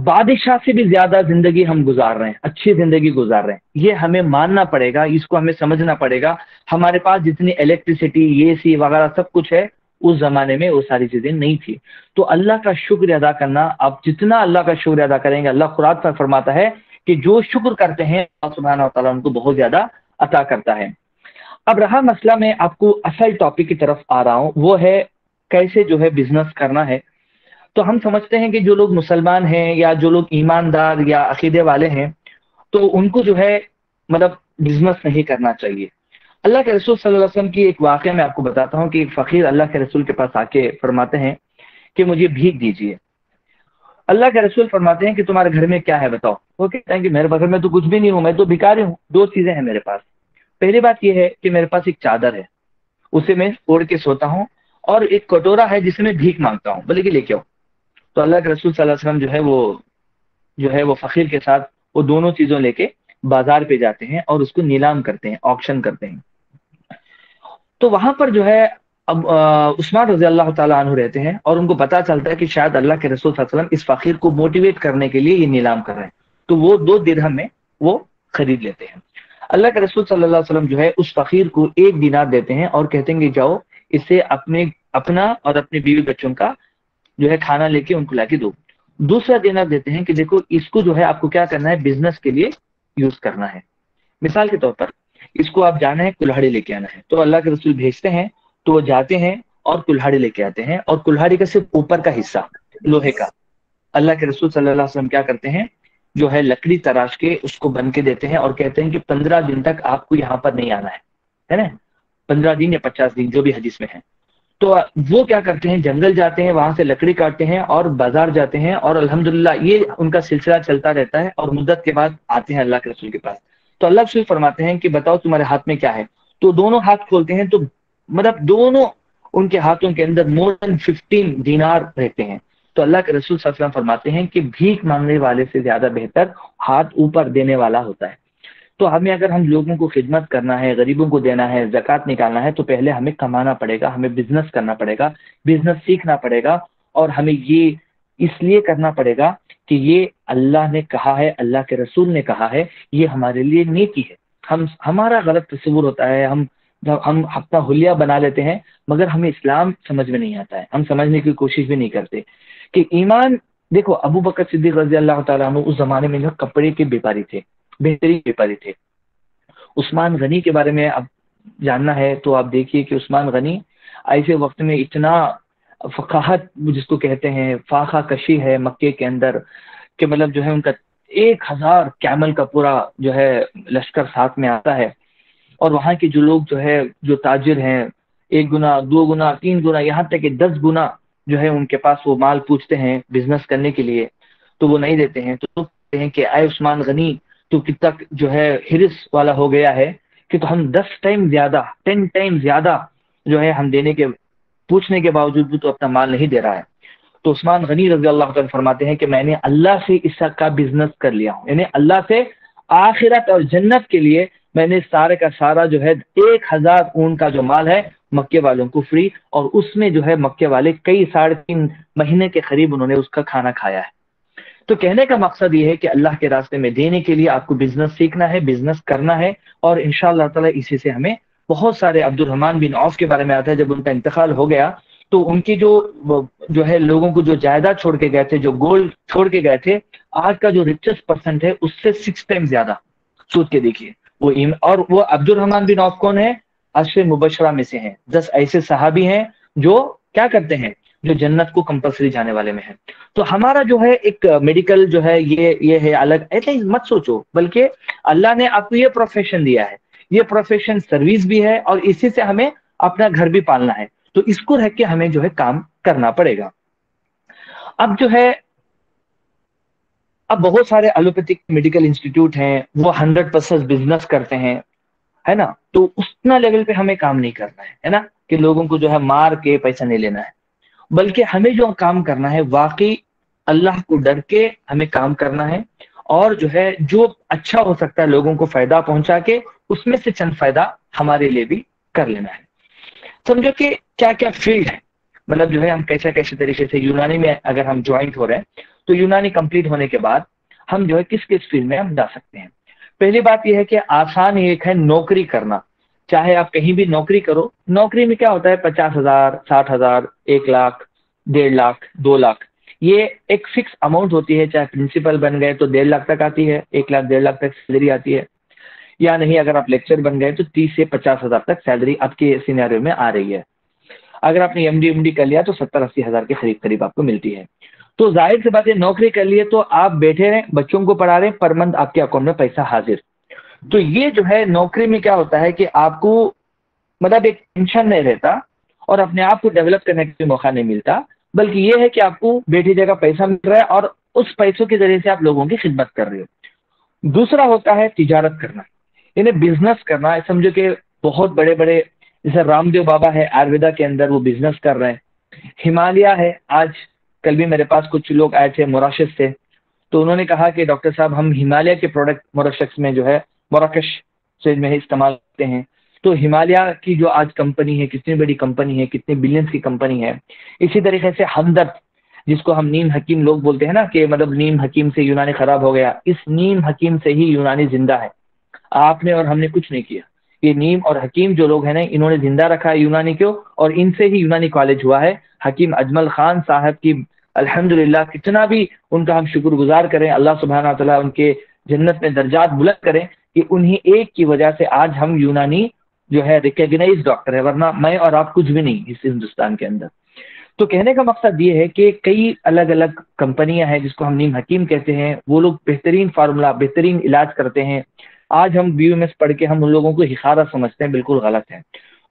بادشاہ سے بھی زیادہ زندگی ہم گزار رہے ہیں, اچھی زندگی گزار رہے ہیں. یہ ہمیں ماننا پڑے گا, اس کو ہمیں سمجھنا پڑے گا. ہمارے پاس جتنی الیکٹریسٹی, AC وغیرہ سب کچھ ہے, اس زمانے میں وہ ساری چیزیں نہیں تھی. تو اللہ کا شکر ادا کرنا, آپ جتنا اللہ کا شکر ادا کریں گے, اللہ قرآن پر فرماتا ہے کہ جو شکر کرتے ہیں اللہ سبحانہ و تعالیٰ ان کو بہت زیادہ عطا کرتا ہے. اب رہا مسئلہ, میں آپ کو اصل ٹاپک کی طرف آ رہا ہوں, وہ ہے کیسے جو ہے بزنس کرنا ہے. تو ہم سمجھتے ہیں کہ جو لوگ مسلمان ہیں یا جو لوگ ایماندار یا عقیدے والے ہیں تو ان کو جو ہے مطلب بزنس نہیں کرنا چاہیے. اللہ کے رسول صلی اللہ علیہ وسلم کی ایک واقعہ میں آپ کو بتاتا ہوں کہ ایک فقیر اللہ کے رسول کے پاس آ کے فرماتے ہیں کہ مجھے بھیک دیجیے. اللہ کے رسول فرماتے ہیں کہ تمہارے گھر میں کیا ہے بتاؤ. وہ کہتے ہیں کہ میرے گھر میں تو کچھ بھی نہیں ہوں, میں تو بھکاری ہوں. 2 چیزیں ہیں میرے پاس. پہلی بات یہ ہے کہ میرے پاس ایک چادر ہے, اسے میں اوڑھ کے سوتا ہوں, اور ایک کٹورا ہے جس میں بھیک مانگتا ہوں, بولے کہ لے کے آؤ. تو اللہ کے رسول صلی اللہ علیہ وسلم جو ہے وہ فقیر کے ساتھ وہ دونوں چیزوں لے کے بازار پہ جاتے ہیں اور اس کو نیلام کرتے ہیں, آکشن کرتے ہیں. تو وہاں پر جو ہے اب عثمان رضی اللہ تعالیٰ عنہ رہتے ہیں, اور ان کو پتا چلتا ہے کہ شاید اللہ کے رسول صلی اللہ علیہ وسلم اس فقیر کو موٹیویٹ کرنے کے لیے یہ نیلام کر رہے ہیں. تو وہ 2 درہم میں وہ خرید لیتے ہیں. اللہ کے رسول صلی اللہ علیہ وسلم جو ہے اس فقیر کو 1 دینار دیتے ہیں اور کہتے ہیں کہ جاؤ اسے اپنا اور اپنے بیوی بچوں کا جو ہے کھانا لے کے ان کو لا کے دو. دوسرا دینار دیتے ہیں کہ دیکھو اس کو جو ہے آپ کو کیا کرنا ہے، بزنس کے لیے یوز کرنا ہے. مثال کے طور پر اس کو آپ جانا ہے کلہاڑی لے کے آنا ہے، تو اللہ کے رسول بھیجتے ہیں، تو وہ جاتے ہیں اور کلہاڑی لے کے آتے ہیں، اور کلہاڑی کا صرف اوپر کا حصہ لوہے کا اللہ کے رسول صلی اللہ علیہ وسلم کیا کرتے ہیں، جو ہے لکڑی تراش کے اس کو بن کے دیتے ہیں اور کہتے ہیں کہ 15 دن تک آپ کو یہاں پر نہیں آنا ہے نا، 15 دن یا 50 دن جو بھی حدیث میں ہے. تو وہ کیا کرتے ہیں، جنگل جاتے ہیں، وہاں سے لکڑی کاٹتے ہیں اور بازار جاتے ہیں، اور الحمدللہ یہ ان کا سلسلہ چلتا رہتا ہے، اور مدت کے بعد آتے ہیں اللہ کے رسول کے پاس. تو اللہ رسول فرماتے ہیں کہ بتاؤ تمہارے ہاتھ میں کیا ہے، تو دونوں ہاتھ کھولتے ہیں، تو مطلب دونوں ان کے ہاتھوں کے اندر مور دین 15 دینار رہتے ہیں. تو اللہ کے رسول صلی اللہ علیہ وسلم فرماتے ہیں کہ بھیک مانگنے والے سے زیادہ بہتر ہاتھ اوپر دینے والا ہوتا ہے. تو ہمیں اگر ہم لوگوں کو خدمت کرنا ہے، غریبوں کو دینا ہے، زکوٰۃ نکالنا ہے، تو پہلے ہمیں کمانا پڑے گا، ہمیں بزنس کرنا پڑے گا، بزنس سیکھنا پڑے گا، اور ہمیں یہ اس لیے کرنا پڑے گا کہ یہ اللہ نے کہا ہے، اللہ کے رسول نے کہا ہے، یہ ہمارے لیے نیکی ہے. ہمارا غلط تصور ہوتا ہے، ہم اپنا حلیہ بنا لیتے ہیں، مگر ہمیں اسلام سمجھ میں نہیں آتا ہے، ہم سمجھنے کی کوشش بھی نہیں کرتے کہ ایمان. دیکھو ابو بکر صدیق رضی اللہ تعالیٰ عنہ اس زمانے میں جو کپڑے کے بیپاری تھے، بہترین بیپاری تھے. عثمان غنی کے بارے میں اب جاننا ہے تو آپ دیکھیے کہ عثمان غنی ایسے وقت میں اتنا فقاہت جس کو کہتے ہیں، فاقہ کشی ہے مکے کے اندر، کہ مطلب جو ہے ان کا 1000 کیمل کا پورا جو ہے لشکر ساتھ میں آتا ہے، اور وہاں کے جو لوگ جو ہے جو تاجر ہیں 1 گنا 2 گنا 3 گنا یہاں تک کہ 10 گنا جو ہے ان کے پاس وہ مال پوچھتے ہیں بزنس کرنے کے لیے، تو وہ نہیں دیتے ہیں. تو کہتے ہیں کہ اے عثمان غنی، تو کتنا جو ہے حرص والا ہو گیا ہے کہ تو ہم 10 ٹائم زیادہ 10 ٹائم زیادہ جو ہے ہم دینے کے پوچھنے کے باوجود بھی تو اپنا مال نہیں دے رہا ہے. تو عثمان غنی رضی اللہ تعالیٰ فرماتے ہیں کہ میں نے اللہ سے اس کا بزنس کر لیا ہوں، یعنی اللہ سے آخرت اور جنت کے لیے میں نے سارے کا سارا جو ہے 1000 اون کا جو مال ہے مکے والوں کو فری، اور اس میں جو ہے مکے والے کئی 3.5 مہینے کے قریب انہوں نے اس کا کھانا کھایا ہے. تو کہنے کا مقصد یہ ہے کہ اللہ کے راستے میں دینے کے لیے آپ کو بزنس سیکھنا ہے، بزنس کرنا ہے، اور انشاءاللہ تعالی اسی سے ہمیں بہت سارے عبد الرحمن بن عوف کے بارے میں آتا ہے، جب ان کا انتقال ہو گیا تو ان کی جو ہے لوگوں کو جو جائیداد چھوڑ کے گئے تھے، جو گولڈ چھوڑ کے گئے تھے، آج کا جو ریچسٹ پرسنٹ ہے اس سے 6 ٹائم زیادہ. سوچ کے دیکھیے اور وہ عبد الرحمن بن عوف کون ہے؟ 10 مبشرہ میں سے ہیں. 10 ایسے صحابی ہیں جو کیا کرتے ہیں، جو جنت کو کمپلسری جانے والے میں ہیں. تو ہمارا جو ہے ایک میڈیکل جو ہے یہ ہے الگ، ایسے مت سوچو، بلکہ اللہ نے آپ کو یہ پروفیشن دیا ہے، یہ پروفیشن سروس بھی ہے، اور اسی سے ہمیں اپنا گھر بھی پالنا ہے، تو اس کو رکھ کے ہمیں جو ہے کام کرنا پڑے گا. اب جو ہے اب بہت سارے ایلوپیتھک میڈیکل انسٹیٹیوٹ ہیں، وہ 100% بزنس کرتے ہیں، ہے نا. تو اتنا لیول پہ ہمیں کام نہیں کرنا ہے نا، کہ لوگوں کو جو ہے مار کے پیسہ نہیں لینا ہے، بلکہ ہمیں جو کام کرنا ہے واقعی اللہ کو ڈر کے ہمیں کام کرنا ہے، اور جو ہے جو اچھا ہو سکتا ہے لوگوں کو فائدہ پہنچا کے اس میں سے چند فائدہ ہمارے لیے بھی کر لینا ہے. سمجھو کہ کیا کیا فیلڈ ہے، مطلب جو ہے ہم کیسے طریقے سے یونانی میں اگر ہم جوائنٹ ہو رہے ہیں تو یونانی کمپلیٹ ہونے کے بعد ہم جو ہے کس فیلڈ میں ہم جا سکتے ہیں. پہلی بات یہ ہے کہ آسان ایک ہے نوکری کرنا، چاہے آپ کہیں بھی نوکری کرو. نوکری میں کیا ہوتا ہے 50,000 60,000 1 لاکھ 1.5 لاکھ 2 لاکھ، یہ ایک فکس اماؤنٹ ہوتی ہے. چاہے پرنسپل بن گئے تو 1.5 لاکھ تک آتی ہے، 1 لاکھ 1.5 لاکھ تک سیلری آتی ہے، یا نہیں اگر آپ لیکچر بن گئے تو 30 سے 50,000 تک سیلری آپ کے سینیریو میں آ رہی ہے. اگر آپ نے ایم ڈی کر لیا تو 70-80 ہزار کے قریب آپ کو ملتی ہے. تو ظاہر سی بات ہے نوکری کر لیے تو آپ بیٹھے رہیں، بچوں کو پڑھا رہے، پر منتھ آپ کے اکاؤنٹ میں پیسہ حاضر. تو یہ جو ہے نوکری میں کیا ہوتا ہے کہ آپ کو مطلب ایک ٹینشن نہیں رہتا، اور اپنے آپ کو ڈیولپ کرنے کا موقع نہیں ملتا، بلکہ یہ ہے کہ آپ کو بیٹھی جگہ پیسہ مل رہا ہے اور اس پیسوں کے ذریعے سے آپ لوگوں کی خدمت کر رہے ہو. دوسرا ہوتا ہے تجارت کرنا، یعنی بزنس کرنا. سمجھو کہ بہت بڑے جیسے رام دیو بابا ہے آیورویدا کے اندر، وہ بزنس کر رہے ہیں. ہمالیہ ہے، آج کل بھی میرے پاس کچھ لوگ آئے تھے موراشس سے، تو انہوں نے کہا کہ ڈاکٹر صاحب ہم ہمالیہ کے پروڈکٹ موراشس میں جو ہے مراکش سے میں استعمال کرتے ہیں. تو ہمالیہ کی جو آج کمپنی ہے، کتنی بڑی کمپنی ہے، کتنے بلینس کی کمپنی ہے. اسی طریقے سے ہمدرد، جس کو ہم نیم حکیم لوگ بولتے ہیں نا، کہ مطلب نیم حکیم سے یونانی خراب ہو گیا، اس نیم حکیم سے ہی یونانی زندہ ہے. آپ نے اور ہم نے کچھ نہیں کیا. یہ نیم اور حکیم جو لوگ ہیں نا، انہوں نے زندہ رکھا ہے یونانی کو، اور ان سے ہی یونانی کالج ہوا ہے. حکیم اجمل خان صاحب کی الحمدللہ کتنا بھی ان کا ہم شکر گزار کریں، اللہ سبحانہ تعالیٰ ان کے جنت میں درجات بلند کریں کہ انہی ایک کی وجہ سے آج ہم یونانی جو ہے ریکگنائز ڈاکٹر ہے، ورنہ میں اور آپ کچھ بھی نہیں اس ہندوستان کے اندر. تو کہنے کا مقصد یہ ہے کہ کئی الگ الگ کمپنیاں ہیں جس کو ہم نیم حکیم کہتے ہیں، وہ لوگ بہترین فارمولا، بہترین علاج کرتے ہیں. آج ہم BUMS پڑھ کے ہم ان لوگوں کو حقارہ سمجھتے ہیں، بالکل غلط ہے.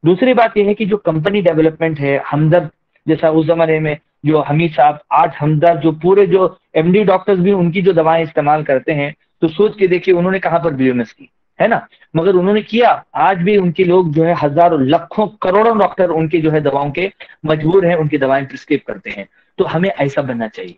دوسری بات یہ ہے کہ جو کمپنی ڈیولپمنٹ ہے، ہمدرد جیسا اس زمانے میں جو حمید صاحب، آج ہمدرد جو پورے جو MD ڈاکٹرز بھی ان کی جو دوائیں استعمال کرتے ہیں، تو سوچ کے دیکھیے انہوں نے کہاں پر BUMS کی ہے نا، مگر انہوں نے کیا. آج بھی ان کے لوگ جو ہے ہزاروں لاکھوں کروڑوں ڈاکٹر ان کے جو ہے دواؤں کے مجبور ہیں، ان کی دوائیں پرسکرائب کرتے ہیں. تو ہمیں ایسا بننا چاہیے.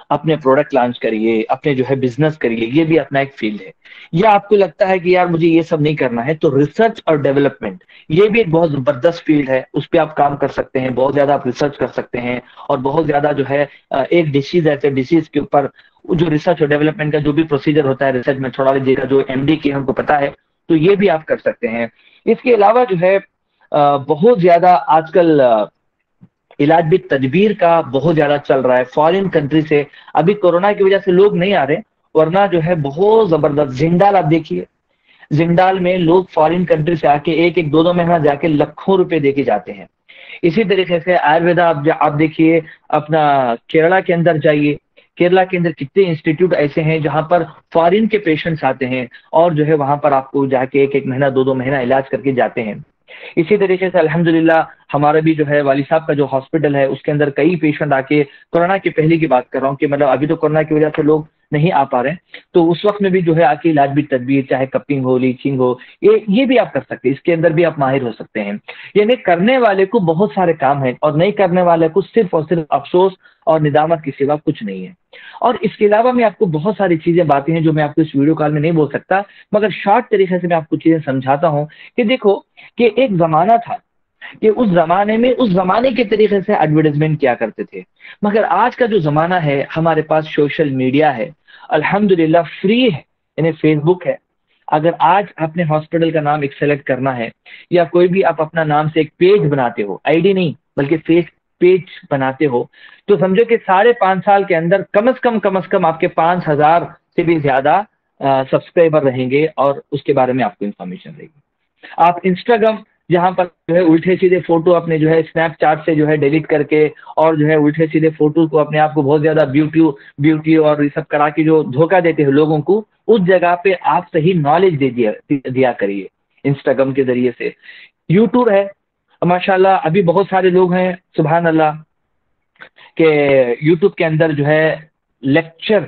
اپنے پروڈکٹ لانچ کریے، اپنے جو ہے بزنس کریے، یہ بھی اپنا ایک فیلڈ ہے. یا آپ کو لگتا ہے کہ یار مجھے یہ سب نہیں کرنا ہے، تو ریسرچ اور ڈیولپمنٹ یہ بھی ایک بہت زبردست فیلڈ ہے. اس پہ آپ کام کر سکتے ہیں، بہت زیادہ آپ ریسرچ کر سکتے ہیں، اور بہت زیادہ جو ہے ایک ڈیزیز ایسے ڈیزیز کے اوپر جو ریسرچ اور ڈیولپمنٹ کا جو بھی پروسیجر ہوتا ہے ریسرچ میتھوڈالوجی کا، جو MD کی ہم کو پتا ہے، تو یہ بھی آپ کر سکتے ہیں. اس کے علاوہ جو ہے بہت زیادہ آج کل علاج بھی تدبیر کا بہت زیادہ چل رہا ہے فارن کنٹری سے. ابھی کورونا کی وجہ سے لوگ نہیں آ رہے، ورنہ جو ہے بہت زبردست زنڈال آپ دیکھیے. زنڈال میں لوگ فارن کنٹری سے آ کے ایک ایک دو دو مہینہ جا کے لاکھوں روپے دے کے جاتے ہیں. اسی طریقے سے آیورویدا آپ دیکھیے، اپنا کیرلا کے اندر جائیے. کیرلا کے اندر کتنے انسٹیٹیوٹ ایسے ہیں جہاں پر فارن کے پیشنٹس آتے ہیں، اور جو ہے وہاں پر آپ کو جا کے ایک ایک مہینہ دو دو مہینہ علاج کر کے جاتے ہیں. اسی طریقے سے الحمدللہ ہمارا بھی جو ہے والد صاحب کا جو ہاسپٹل ہے، اس کے اندر کئی پیشنٹ آ کے، کورونا کی پہلے کی بات کر رہا ہوں کہ مطلب ابھی تو کورونا کی وجہ سے لوگ نہیں آ پا رہے ہیں، تو اس وقت میں بھی جو ہے آ کے علاج بھی تدبیر، چاہے کپنگ ہو، لیچنگ ہو، یہ بھی آپ کر سکتے ہیں. اس کے اندر بھی آپ ماہر ہو سکتے ہیں. یعنی کرنے والے کو بہت سارے کام ہیں، اور نہیں کرنے والے کو صرف اور صرف افسوس اور ندامت کے سوا کچھ نہیں ہے. اور اس کے علاوہ میں آپ کو بہت ساری چیزیں باتیں ہیں جو میں آپ کو اس ویڈیو کال میں نہیں بول سکتا، مگر شارٹ طریقے سے میں آپ کو چیزیں سمجھاتا ہوں کہ دیکھو کہ ایک زمانہ تھا کہ اس زمانے میں اس زمانے کے طریقے سے ایڈورٹائزمنٹ کیا کرتے تھے، مگر آج کا جو زمانہ ہے ہمارے پاس سوشل میڈیا ہے، الحمدللہ فری ہے. یعنی فیس بک ہے. اگر آج آپ نے ہاسپٹل کا نام ایک سلیکٹ کرنا ہے، یا کوئی بھی آپ اپنا نام سے ایک پیج بناتے ہو، ID نہیں بلکہ فیس پیج بناتے ہو، تو سمجھو کہ 5.5 سال کے اندر کم از کم آپ کے 5,000 سے بھی زیادہ سبسکرائبر رہیں گے، اور اس کے بارے میں آپ کو انفارمیشن رہے گی. آپ انسٹاگرام جہاں پر جو ہے الٹے سیدھے فوٹو اپنے جو ہے اسنیپ چیٹ سے جو ہے ڈیلیٹ کر کے، اور جو ہے الٹے سیدھے فوٹو کو اپنے آپ کو بہت زیادہ بیوٹی اور یہ سب کرا کے جو دھوکہ دیتے ہیں لوگوں کو، اس جگہ پہ آپ صحیح نالج دیا کریے انسٹاگرام کے ذریعے سے. یوٹیوب ہے ماشاءاللہ، ابھی بہت سارے لوگ ہیں سبحان اللہ کہ یوٹیوب کے اندر جو ہے لیکچر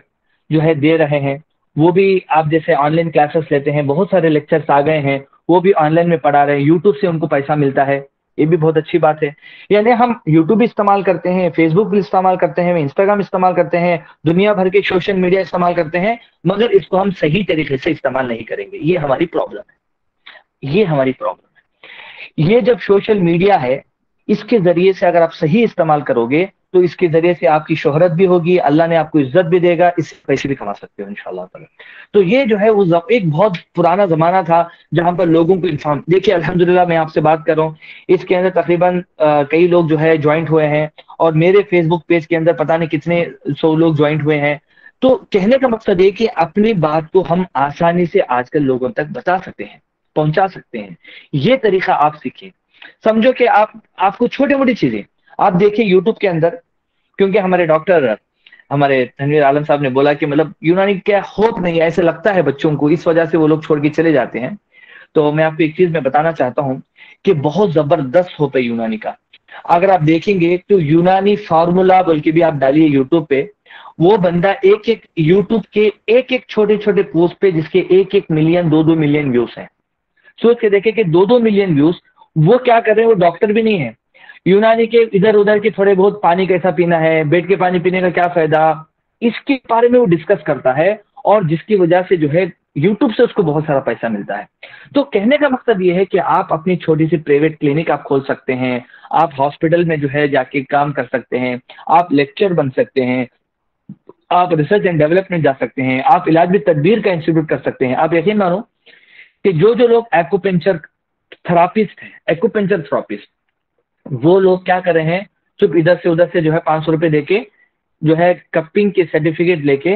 جو ہے دے رہے ہیں. وہ بھی آپ جیسے آن لائن کلاسز لیتے ہیں، بہت سارے لیکچرز آ گئے ہیں، وہ بھی آن لائن میں پڑھا رہے ہیں. یوٹیوب سے ان کو پیسہ ملتا ہے، یہ بھی بہت اچھی بات ہے. یعنی ہم یوٹیوب بھی استعمال کرتے ہیں، فیس بک بھی استعمال کرتے ہیں، انسٹاگرام استعمال کرتے ہیں، دنیا بھر کے سوشل میڈیا استعمال کرتے ہیں، مگر اس کو ہم صحیح طریقے سے استعمال نہیں کریں گے. یہ ہماری پرابلم ہے، یہ ہماری پرابلم ہے. یہ جب سوشل میڈیا ہے، اس کے ذریعے سے اگر آپ صحیح استعمال کرو گے تو اس کے ذریعے سے آپ کی شہرت بھی ہوگی، اللہ نے آپ کو عزت بھی دے گا، اس سے پیسے بھی کما سکتے ہو انشاءاللہ تعالی. تو یہ جو ہے وہ ایک بہت پرانا زمانہ تھا جہاں پر لوگوں کو انفارم. دیکھیے الحمدللہ میں آپ سے بات کر رہا ہوں، اس کے اندر تقریباً کئی لوگ جو ہے جوائنٹ ہوئے ہیں، اور میرے فیس بک پیج کے اندر پتہ نہیں کتنے 100 لوگ جوائنٹ ہوئے ہیں. تو کہنے کا مقصد یہ کہ اپنی بات کو ہم آسانی سے آج کل لوگوں تک بتا سکتے ہیں، پہنچا سکتے ہیں. یہ طریقہ آپ سیکھیں. سمجھو کہ آپ کو چھوٹی موٹی چیزیں آپ دیکھیں یوٹیوب کے اندر، کیونکہ ہمارے ڈاکٹر ہمارے تنویر عالم صاحب نے بولا کہ مطلب یونانی کیا ہوپ نہیں، ایسے لگتا ہے بچوں کو، اس وجہ سے وہ لوگ چھوڑ کے چلے جاتے ہیں. تو میں آپ کو ایک چیز میں بتانا چاہتا ہوں کہ بہت زبردست ہوپ ہے یونانی کا. اگر آپ دیکھیں گے تو یونانی فارمولا بول کے بھی آپ ڈالیے یوٹیوب پہ، وہ بندہ ایک یوٹیوب کے ایک چھوٹے چھوٹے پوسٹ پہ جس کے 1 ملین 2 ملین ویوز ہیں. سوچ کے دیکھیں کہ 2 ملین ویوز، وہ کیا کر رہے ہیں؟ وہ ڈاکٹر بھی نہیں ہے. یونانی کے ادھر ادھر کے تھوڑے بہت پانی کیسا پینا ہے، بیٹھ کے پانی پینے کا کیا فائدہ، اس کے بارے میں وہ ڈسکس کرتا ہے، اور جس کی وجہ سے جو ہے یوٹیوب سے اس کو بہت سارا پیسہ ملتا ہے. تو کہنے کا مقصد یہ ہے کہ آپ اپنی چھوٹی سی پرائیویٹ کلینک آپ کھول سکتے ہیں، آپ ہاسپٹل میں جو ہے جا کے کام کر سکتے ہیں، آپ لیکچر بن سکتے ہیں، آپ ریسرچ اینڈ ڈیولپمنٹ جا سکتے ہیں، آپ علاج بھی تدبیر کا انسٹیٹیوٹ کر سکتے ہیں. آپ یقین مانو کہ جو لوگ ایکوپنچر تھراپسٹ ہیں، ایکوپنچر تھراپسٹ، وہ لوگ کیا کر رہے ہیں، صرف ادھر سے ادھر سے جو ہے 500 روپے دے کے جو ہے کپنگ کے سرٹیفکیٹ لے کے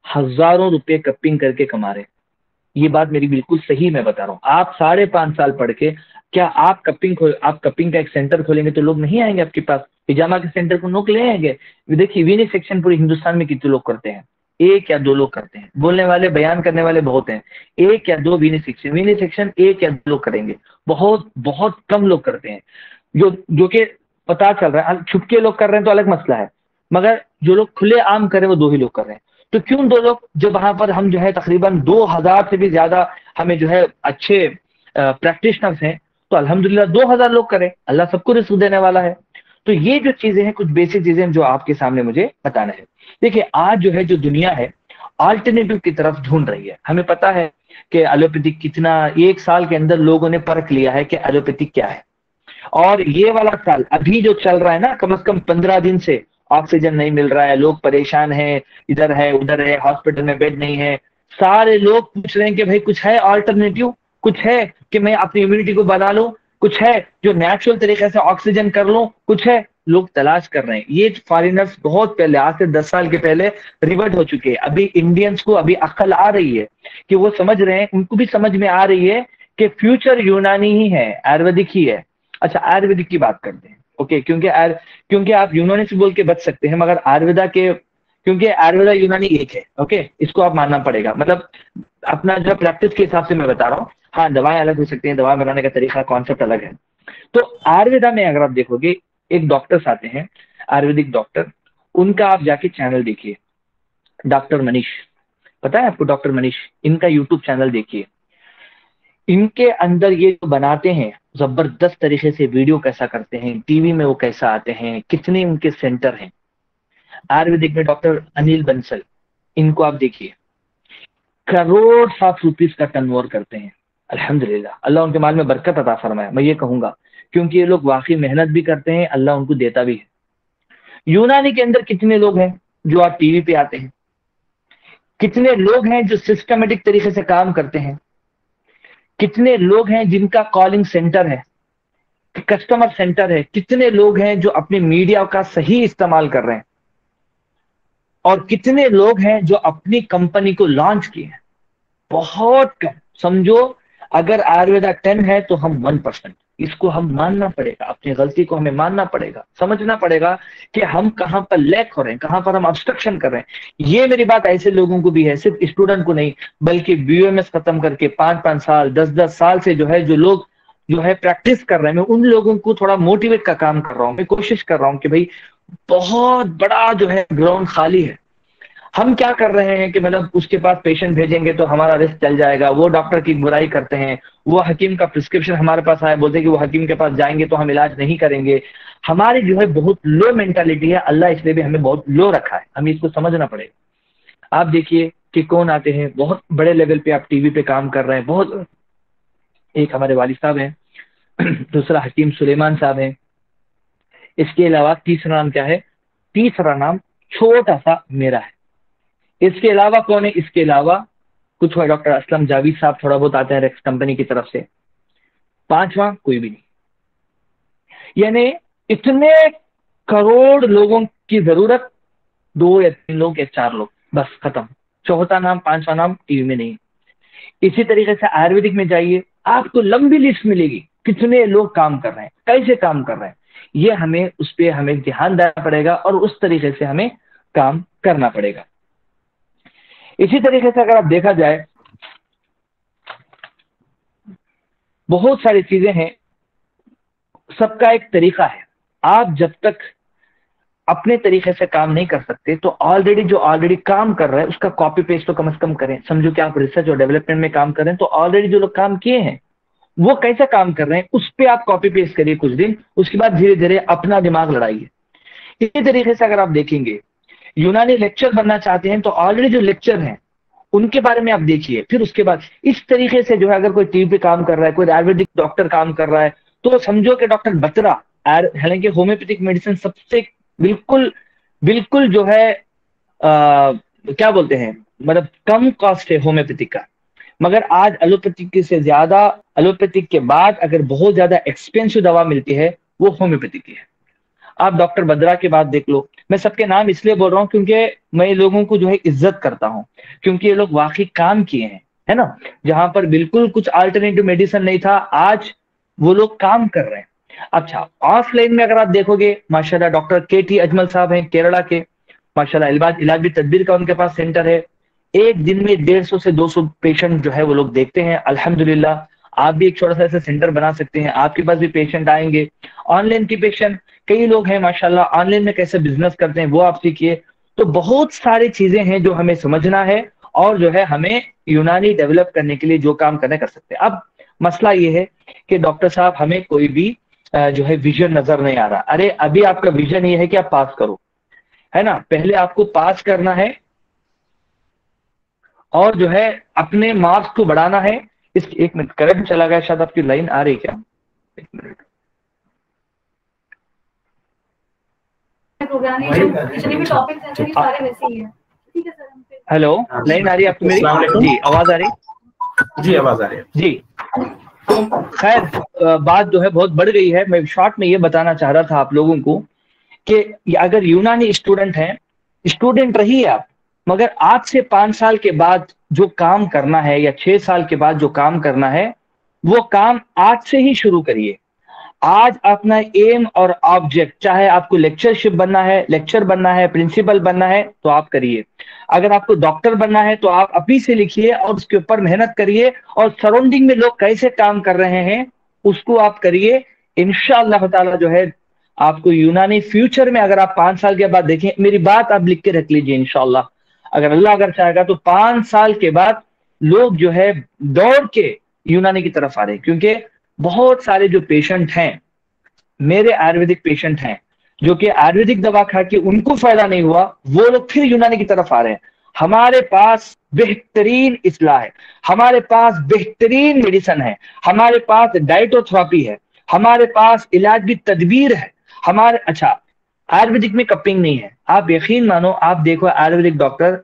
ہزاروں روپے کپنگ کر کے کما رہے ہیں۔ یہ بات میری بالکل صحیح میں بتا رہا ہوں۔ آپ 5.5 سال پڑھ کے کیا آپ کپنگ کا ایک سینٹر کھولیں گے تو لوگ نہیں آئیں گے آپ کے پاس؟ پجامہ کے سینٹر کو لوگ لے آئیں گے؟ دیکھیے وینی سیکشن پورے ہندوستان میں کتنے لوگ کرتے ہیں؟ 1 یا 2 لوگ کرتے ہیں، بولنے والے بیان کرنے والے بہت ہیں، 1 یا 2 وینی سیکشن 1 یا 2 لوگ کریں گے، بہت بہت کم لوگ کرتے ہیں، جو کہ پتا چل رہا ہے۔ چھپ کے لوگ کر رہے ہیں تو الگ مسئلہ ہے، مگر جو لوگ کھلے عام کریں وہ 2 ہی لوگ کر رہے ہیں۔ تو کیوں 2 لوگ؟ جب وہاں پر ہم جو ہے تقریباً 2000 سے بھی زیادہ ہمیں جو ہے اچھے پریکٹیشنرز ہیں، تو الحمدللہ 2000 لوگ کریں، اللہ سب کو رزق دینے والا ہے۔ تو یہ جو چیزیں ہیں، کچھ بیسک چیزیں جو آپ کے سامنے مجھے بتانا ہے۔ دیکھیے آج جو ہے جو دنیا ہے آلٹرنیٹو کی طرف ڈھونڈ رہی ہے۔ ہمیں پتا ہے کہ ایلوپیتھک کتنا 1 سال کے اندر لوگوں نے پرکھ لیا ہے کہ ایلوپیتھک کیا ہے، اور یہ والا سال ابھی جو چل رہا ہے نا، کم از کم 15 دن سے آکسیجن نہیں مل رہا ہے، لوگ پریشان ہیں، ادھر ہے ادھر ہے، ہاسپٹل میں بیڈ نہیں ہے، سارے لوگ پوچھ رہے ہیں کہ بھائی کچھ ہے آلٹرنیٹو، کچھ ہے کہ میں اپنی امیونٹی کو بنا لوں، کچھ ہے جو نیچرل طریقے سے آکسیجن کر لوں، کچھ ہے، لوگ تلاش کر رہے ہیں۔ یہ فارینرز بہت پہلے، آج سے 10 سال کے پہلے ریورٹ ہو چکے ہیں۔ ابھی انڈینس کو ابھی عقل آ رہی ہے کہ وہ سمجھ رہے ہیں، ان کو بھی سمجھ میں آ رہی ہے کہ فیوچر یونانی ہی ہے، آیورویدک ہی ہے۔ اچھا آیورویدک کی بات کرتے ہیں، اوکے، کیونکہ آپ یونانی سے بول کے بچ سکتے ہیں، مگر آیورویدا کے، کیونکہ آیورویدا یونانی ایک ہے، اوکے، اس کو آپ ماننا پڑے گا۔ مطلب اپنا جو پریکٹس کے حساب سے میں بتا رہا ہوں، ہاں دوائیں الگ ہو سکتی ہیں، دوا بنانے کا طریقہ کانسیپٹ الگ ہے۔ تو آیورویدا میں اگر آپ دیکھو گے، ایک ڈاکٹرس آتے ہیں آیورویدک ڈاکٹر، ان کا آپ جا کے چینل دیکھیے، ڈاکٹر منیش، پتا ہے آپ کو ڈاکٹر منیش؟ ان کا یوٹیوب چینل دیکھیے، ان کے اندر یہ جو بناتے ہیں زبردست طریقے سے، ویڈیو کیسا کرتے ہیں، ٹی وی میں وہ کیسا آتے ہیں، کتنے ان کے سینٹر ہیں۔ آیورویدک میں ڈاکٹر انل بنسل، ان کو آپ دیکھیے، کروڑ 7 روپیز کا ٹرن اوور کرتے ہیں، الحمدللہ، اللہ ان کے مال میں برکت عطا فرمائے، میں یہ کہوں گا، کیونکہ یہ لوگ واقعی محنت بھی کرتے ہیں، اللہ ان کو دیتا بھی ہے۔ یونانی کے اندر کتنے لوگ ہیں جو آپ ٹی وی پہ آتے ہیں؟ کتنے لوگ ہیں جو سسٹمیٹک طریقے سے کام کرتے ہیں؟ کتنے لوگ ہیں جن کا کالنگ سینٹر ہے، کسٹمر سینٹر ہے؟ کتنے لوگ ہیں جو اپنے میڈیا کا صحیح استعمال کر رہے ہیں؟ اور کتنے لوگ ہیں جو اپنی کمپنی کو لانچ کیے ہیں؟ بہت کم۔ سمجھو اگر آیورویدا 10 ہے تو ہم 1%۔ اس کو ہم ماننا پڑے گا، اپنی غلطی کو ہمیں ماننا پڑے گا، سمجھنا پڑے گا کہ ہم کہاں پر لیک ہو رہے ہیں، کہاں پر ہم ابسٹرکشن کر رہے ہیں۔ یہ میری بات ایسے لوگوں کو بھی ہے، صرف اسٹوڈنٹ کو نہیں، بلکہ بی ایم ایس ختم کر کے 5 سال 10 سال سے جو ہے جو لوگ جو ہے پریکٹس کر رہے ہیں، میں ان لوگوں کو تھوڑا موٹیویٹ کا کام کر رہا ہوں۔ میں کوشش کر رہا ہوں کہ بھائی بہت بڑا جو ہے گراؤنڈ خالی ہے، ہم کیا کر رہے ہیں کہ مطلب اس کے پاس پیشنٹ بھیجیں گے تو ہمارا رسک چل جائے گا، وہ ڈاکٹر کی برائی کرتے ہیں، وہ حکیم کا پرسکرپشن ہمارے پاس آئے بولتے ہیں کہ وہ حکیم کے پاس جائیں گے تو ہم علاج نہیں کریں گے۔ ہماری جو ہے بہت لو مینٹالٹی ہے، اللہ اس لیے بھی ہمیں بہت لو رکھا ہے، ہمیں اس کو سمجھنا پڑے گا۔ آپ دیکھیے کہ کون آتے ہیں بہت بڑے لیول پہ، آپ ٹی وی پہ کام کر رہے ہیں، بہت، ایک ہمارے والد صاحب ہیں، دوسرا حکیم سلیمان صاحب ہیں، اس کے علاوہ تیسرا نام کیا ہے؟ تیسرا نام چھوٹا سا میرا ہے۔ اس کے علاوہ کون ہے؟ اس کے علاوہ کچھ ڈاکٹر اسلم جاوید صاحب تھوڑا بہت آتے ہیں ریکس کمپنی کی طرف سے، 5واں کوئی بھی نہیں۔ یعنی اتنے کروڑ لوگوں کی ضرورت، 2 یا 3 لوگ یا 4 لوگ، بس ختم۔ چوتھا نام 5واں نام ٹی وی میں نہیں۔ اسی طریقے سے آیورویدک میں جائیے، آپ کو لمبی لسٹ ملے گی، کتنے لوگ کام کر رہے ہیں، کیسے کام کر رہے ہیں، یہ ہمیں اس پہ ہمیں دھیان دینا پڑے گا، اور اس طریقے سے ہمیں کام کرنا پڑے گا۔ اسی طریقے سے اگر آپ دیکھا جائے، بہت ساری چیزیں ہیں، سب کا ایک طریقہ ہے۔ آپ جب تک اپنے طریقے سے کام نہیں کر سکتے تو آلریڈی کام کر رہا ہے اس کا کاپی پیسٹ تو کم از کم کریں۔ سمجھو کہ آپ ریسرچ اور ڈیولپمنٹ میں کام کر رہے ہیں، تو آلریڈی جو لوگ کام کیے ہیں وہ کیسا کام کر رہے ہیں اس پہ آپ کاپی پیسٹ کریے کچھ دن، اس کے بعد دھیرے دھیرے اپنا دماغ لڑائیے۔ اسی طریقے سے اگر آپ دیکھیں گے، یونانی لیکچر بننا چاہتے ہیں تو آلریڈی جو لیکچر ہیں ان کے بارے میں آپ دیکھیے، پھر اس کے بعد اس طریقے سے جو ہے اگر کوئی ٹی وی پہ کام کر رہا ہے، کوئی آیورویدک ڈاکٹر کام کر رہا ہے، تو سمجھو کہ ڈاکٹر بترا، حالانکہ ہومیوپیتھک میڈیسن سب سے بالکل جو ہے کیا بولتے ہیں، مطلب کم کاسٹ ہے ہومیوپیتھک کا، مگر آج ایلوپیتھک سے زیادہ، ایلوپیتھک کے بعد اگر بہت زیادہ ایکسپینسو دوا ملتی ہے وہ ہومیوپیتھی کی ہے. آپ ڈاکٹر بدرا کی بات دیکھ لو. میں سب کے نام اس لیے بول رہا ہوں کیونکہ میں لوگوں کو جو ہے عزت کرتا ہوں، کیونکہ یہ لوگ واقعی کام کیے ہیں، ہے نا. جہاں پر بالکل کچھ الٹرنیٹو میڈیسن نہیں تھا، آج وہ لوگ کام کر رہے ہیں. اچھا آف لائن میں اگر آپ دیکھو گے ماشاءاللہ ڈاکٹر کے ٹی اجمل صاحب ہیں کیرلا کے، ماشاءاللہ علاج بھی تدبیر کا ان کے پاس سینٹر ہے. ایک دن میں 150 سے 200 پیشنٹ جو ہے وہ لوگ دیکھتے ہیں الحمدللہ. آپ بھی ایک چھوٹا سا ایسا سینٹر بنا سکتے ہیں، آپ کے پاس بھی پیشنٹ آئیں گے. آن لائن کی پیشنٹ کئی لوگ ہیں ماشاءاللہ، آن لائن میں کیسے بزنس کرتے ہیں وہ آپ سیکھیے. تو بہت ساری چیزیں ہیں جو ہمیں سمجھنا ہے اور جو ہے ہمیں یونانی ڈیولپ کرنے کے لیے جو کام کرنے کر سکتے ہیں. اب مسئلہ یہ ہے کہ ڈاکٹر صاحب ہمیں کوئی بھی جو ہے ویژن نظر نہیں آ رہا. ارے ابھی آپ کا ویژن یہ ہے کہ آپ پاس کرو، ہے نا. پہلے آپ کو پاس کرنا ہے اور جو ہے اپنے مارکس کو بڑھانا ہے. ایک منٹ کرنٹ چلا گیا، شاید آپ کی لائن آ رہی کیا؟ ایک منٹ. ہیلو لائن آ رہی ہے آپ کو میری؟ جی آواز آ رہی؟ جی آواز آ رہی ہے جی. تو خیر بات جو ہے بہت بڑھ گئی ہے. میں شارٹ میں یہ بتانا چاہ رہا تھا آپ لوگوں کو کہ اگر یونانی اسٹوڈنٹ ہیں، اسٹوڈنٹ رہیے آپ، مگر آج سے 5 سال کے بعد جو کام کرنا ہے یا 6 سال کے بعد جو کام کرنا ہے وہ کام آج سے ہی شروع کریے. آج اپنا ایم اور آبجیکٹ، چاہے آپ کو لیکچرشپ بننا ہے، لیکچر بننا ہے، پرنسپل بننا ہے تو آپ کریے. اگر آپ کو ڈاکٹر بننا ہے تو آپ ابھی سے لکھیے اور اس کے اوپر محنت کریے، اور سراؤنڈنگ میں لوگ کیسے کام کر رہے ہیں اس کو آپ کریے. انشاءاللہ تعالی جو ہے آپ کو یونانی فیوچر میں، اگر آپ 5 سال کے بعد دیکھیں، میری بات آپ لکھ کے رکھ لیجیے انشاءاللہ، اگر اللہ اگر چاہے گا تو 5 سال کے بعد لوگ جو ہے دوڑ کے یونانی کی طرف آ رہے ہیں. کیونکہ بہت سارے جو پیشنٹ ہیں میرے آیورویدک پیشنٹ ہیں جو کہ آیورویدک دوا کھا کے ان کو فائدہ نہیں ہوا، وہ لوگ پھر یونانی کی طرف آ رہے ہیں. ہمارے پاس بہترین اصلاح ہے، ہمارے پاس بہترین میڈیسن ہے، ہمارے پاس ڈائٹوتھراپی ہے، ہمارے پاس علاج بھی تدبیر ہے. ہمارے اچھا آیورویدک میں کپنگ نہیں ہے. آپ یقین مانو، آپ دیکھو آیورویدک ڈاکٹر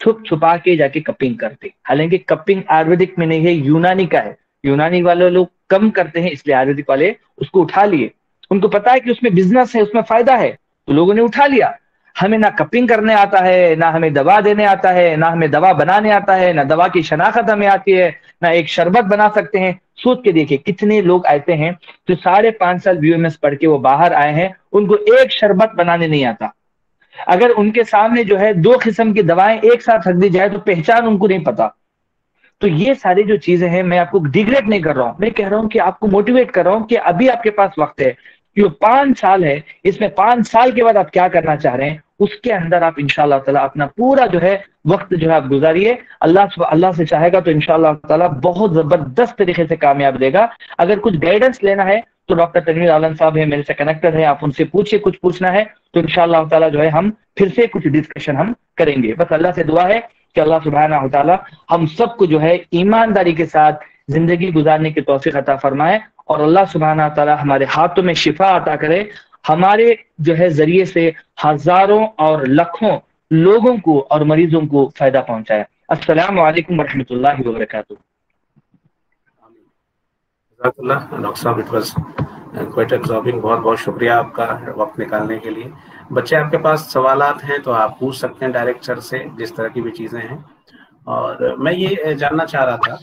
چھپ چھپا کے جا کے کپنگ کرتے، حالانکہ کپنگ آیورویدک میں نہیں ہے، یونانی کا ہے. یونانی والے لوگ کم کرتے ہیں، اس لیے آیورویدک والے اس کو اٹھا لیے. ان کو پتا ہے کہ اس میں بزنس ہے، اس میں فائدہ ہے، تو لوگوں نے اٹھا لیا. ہمیں نہ کپنگ کرنے آتا ہے، نہ ہمیں دوا دینے آتا ہے، نہ ہمیں دوا بنانے آتا ہے، نہ دوا کی شناخت ہمیں آتی ہے، نہ ایک شربت بنا سکتے ہیں. سوچ کے دیکھیں کتنے لوگ ایسے ہیں جو 5.5 سال BMS پڑھ کے وہ باہر آئے ہیں، ان کو ایک شربت بنانے نہیں آتا. اگر ان کے سامنے جو ہے 2 قسم کی دوائیں ایک ساتھ رکھ دی جائے تو پہچان ان کو نہیں پتا. تو یہ ساری جو چیزیں ہیں، میں آپ کو ڈیگریڈ نہیں کر رہا ہوں، میں کہہ رہا ہوں کہ آپ کو موٹیویٹ کر رہا ہوں کہ ابھی آپ کے پاس وقت ہے. جو 5 سال ہے، اس میں 5 سال کے بعد آپ کیا کرنا چاہ رہے ہیں، اس کے اندر آپ انشاءاللہ تعالی اپنا پورا جو ہے وقت جو ہے آپ گزاریے. اللہ سے چاہے گا تو انشاءاللہ تعالی بہت زبردست طریقے سے کامیاب دے گا. اگر کچھ گائیڈنس لینا ہے تو ڈاکٹر تنویر عالم صاحب ہے، میرے سے کنیکٹر ہے، آپ ان سے پوچھیے. کچھ پوچھنا ہے تو انشاءاللہ تعالی جو ہے ہم پھر سے کچھ ڈسکشن ہم کریں گے. بس اللہ سے دعا ہے کہ اللہ سبحانہ و تعالی ہم سب کو جو ہے ایمانداری کے ساتھ زندگی گزارنے کی توفیق عطا فرمائے، اور اللہ سبحانہ و تعالی ہمارے ہاتھوں میں شفا عطا کرے، ہمارے جو ہے ذریعے سے ہزاروں اور لاکھوں لوگوں کو اور مریضوں کو فائدہ پہنچائے. السلام علیکم ورحمۃ اللہ وبرکاتہ. ڈاکٹر صاحب اٹ واز کوائٹ ایبزاربنگ. بہت بہت شکریہ آپ کا وقت نکالنے کے لیے. بچے آپ کے پاس سوالات ہیں تو آپ پوچھ سکتے ہیں ڈائریکٹ سر سے، جس طرح کی بھی چیزیں ہیں. اور میں یہ جاننا چاہ رہا تھا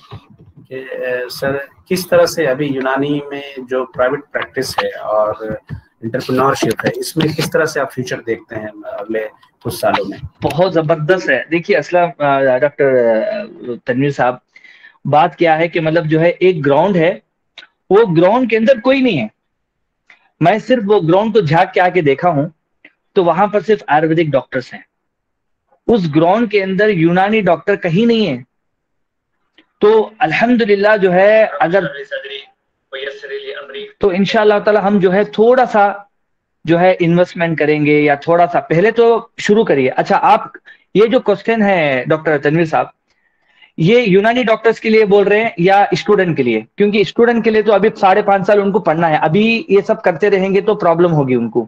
کہ سر کس طرح سے ابھی یونانی میں جو پرائیویٹ پریکٹس ہے اور انٹرپرینورشپ ہے، اس میں کس طرح سے آپ فیوچر دیکھتے ہیں اگلے کچھ سالوں میں؟ بہت زبردست ہے. دیکھیے اسلام ڈاکٹر تنویر صاحب، بات کیا ہے کہ مطلب جو ہے ایک گراؤنڈ ہے، وہ گراؤنڈ کے اندر کوئی نہیں ہے. میں صرف وہ گراؤنڈ کو جھانک کے آ کے دیکھا ہوں تو وہاں پر صرف آیورویدک ڈاکٹرس ہیں. اس گراؤنڈ کے اندر یونانی ڈاکٹر کہیں نہیں ہے. تو الحمدللہ جو ہے اگر تو انشاءاللہ تعالی ہم جو ہے تھوڑا سا جو ہے انویسٹمنٹ کریں گے، یا تھوڑا سا پہلے تو شروع کریے. اچھا آپ یہ جو کوسچن ہے ڈاکٹر تنویر صاحب، یہ یونانی ڈاکٹرز کے لیے بول رہے ہیں یا اسٹوڈنٹ کے لیے؟ کیونکہ اسٹوڈنٹ کے لیے تو ابھی 5.5 سال ان کو پڑھنا ہے، ابھی یہ سب کرتے رہیں گے تو پرابلم ہوگی ان کو.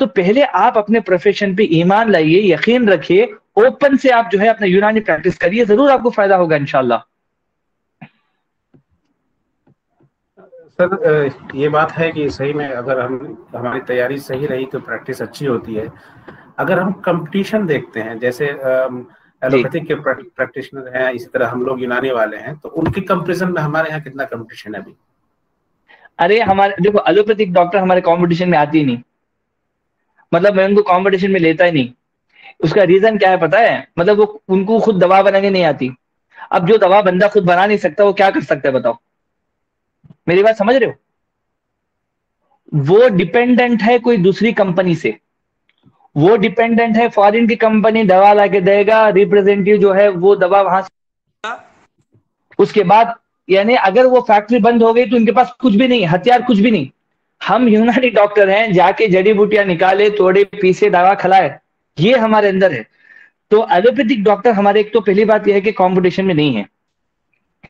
تو پہلے آپ اپنے پروفیشن پہ ایمان لائیے، یقین رکھیے، اوپن سے آپ جو ہے اپنا یونانی پریکٹس کریے، ضرور آپ کو فائدہ ہوگا انشاءاللہ۔ سر یہ بات ہے کہ صحیح میں اگر ہماری تیاری صحیح رہی تو پریکٹس اچھی ہوتی ہے۔ اگر ہم کمپٹیشن دیکھتے ہیں، جیسے جی ایلوپیتھک کے پریکٹیشنر ہیں، اسی طرح ہم لوگ یونانی والے ہیں، تو ان کی کمپیریزن میں ہمارے یہاں کتنا کمپٹیشن ہے ابھی؟ ارے ہمارے دیکھو ایلوپیتھک ڈاکٹر ہمارے کمپٹیشن میں آتی ہی نہیں، مطلب میں ان کو کمپٹیشن میں لیتا ہی نہیں۔ اس کا ریزن کیا ہے پتا ہے؟ مطلب وہ ان کو خود دوا بنانے نہیں آتی۔ اب جو دوا بندہ خود بنا نہیں سکتا وہ کیا کر سکتا ہے بتاؤ؟ میری بات سمجھ رہے ہو؟ وہ ڈیپینڈنٹ ہے کوئی دوسری کمپنی سے، وہ ڈیپینڈنٹ ہے فارن کی کمپنی دوا لا کے دے گا، ریپرزینٹیو جو ہے وہ دوا وہاں سے، اس کے بعد یعنی اگر وہ فیکٹری بند ہو گئی تو ان کے پاس کچھ بھی نہیں، ہتھیار کچھ بھی نہیں۔ ہم یونانی ڈاکٹر ہیں، جا کے جڑی بوٹیاں نکالے، توڑے، پیسے، دوا کھلائے، یہ ہمارے اندر ہے۔ تو ایلوپیتھک ڈاکٹر ہمارے ایک تو پہلی بات یہ ہے کہ کمپٹیشن میں نہیں ہے،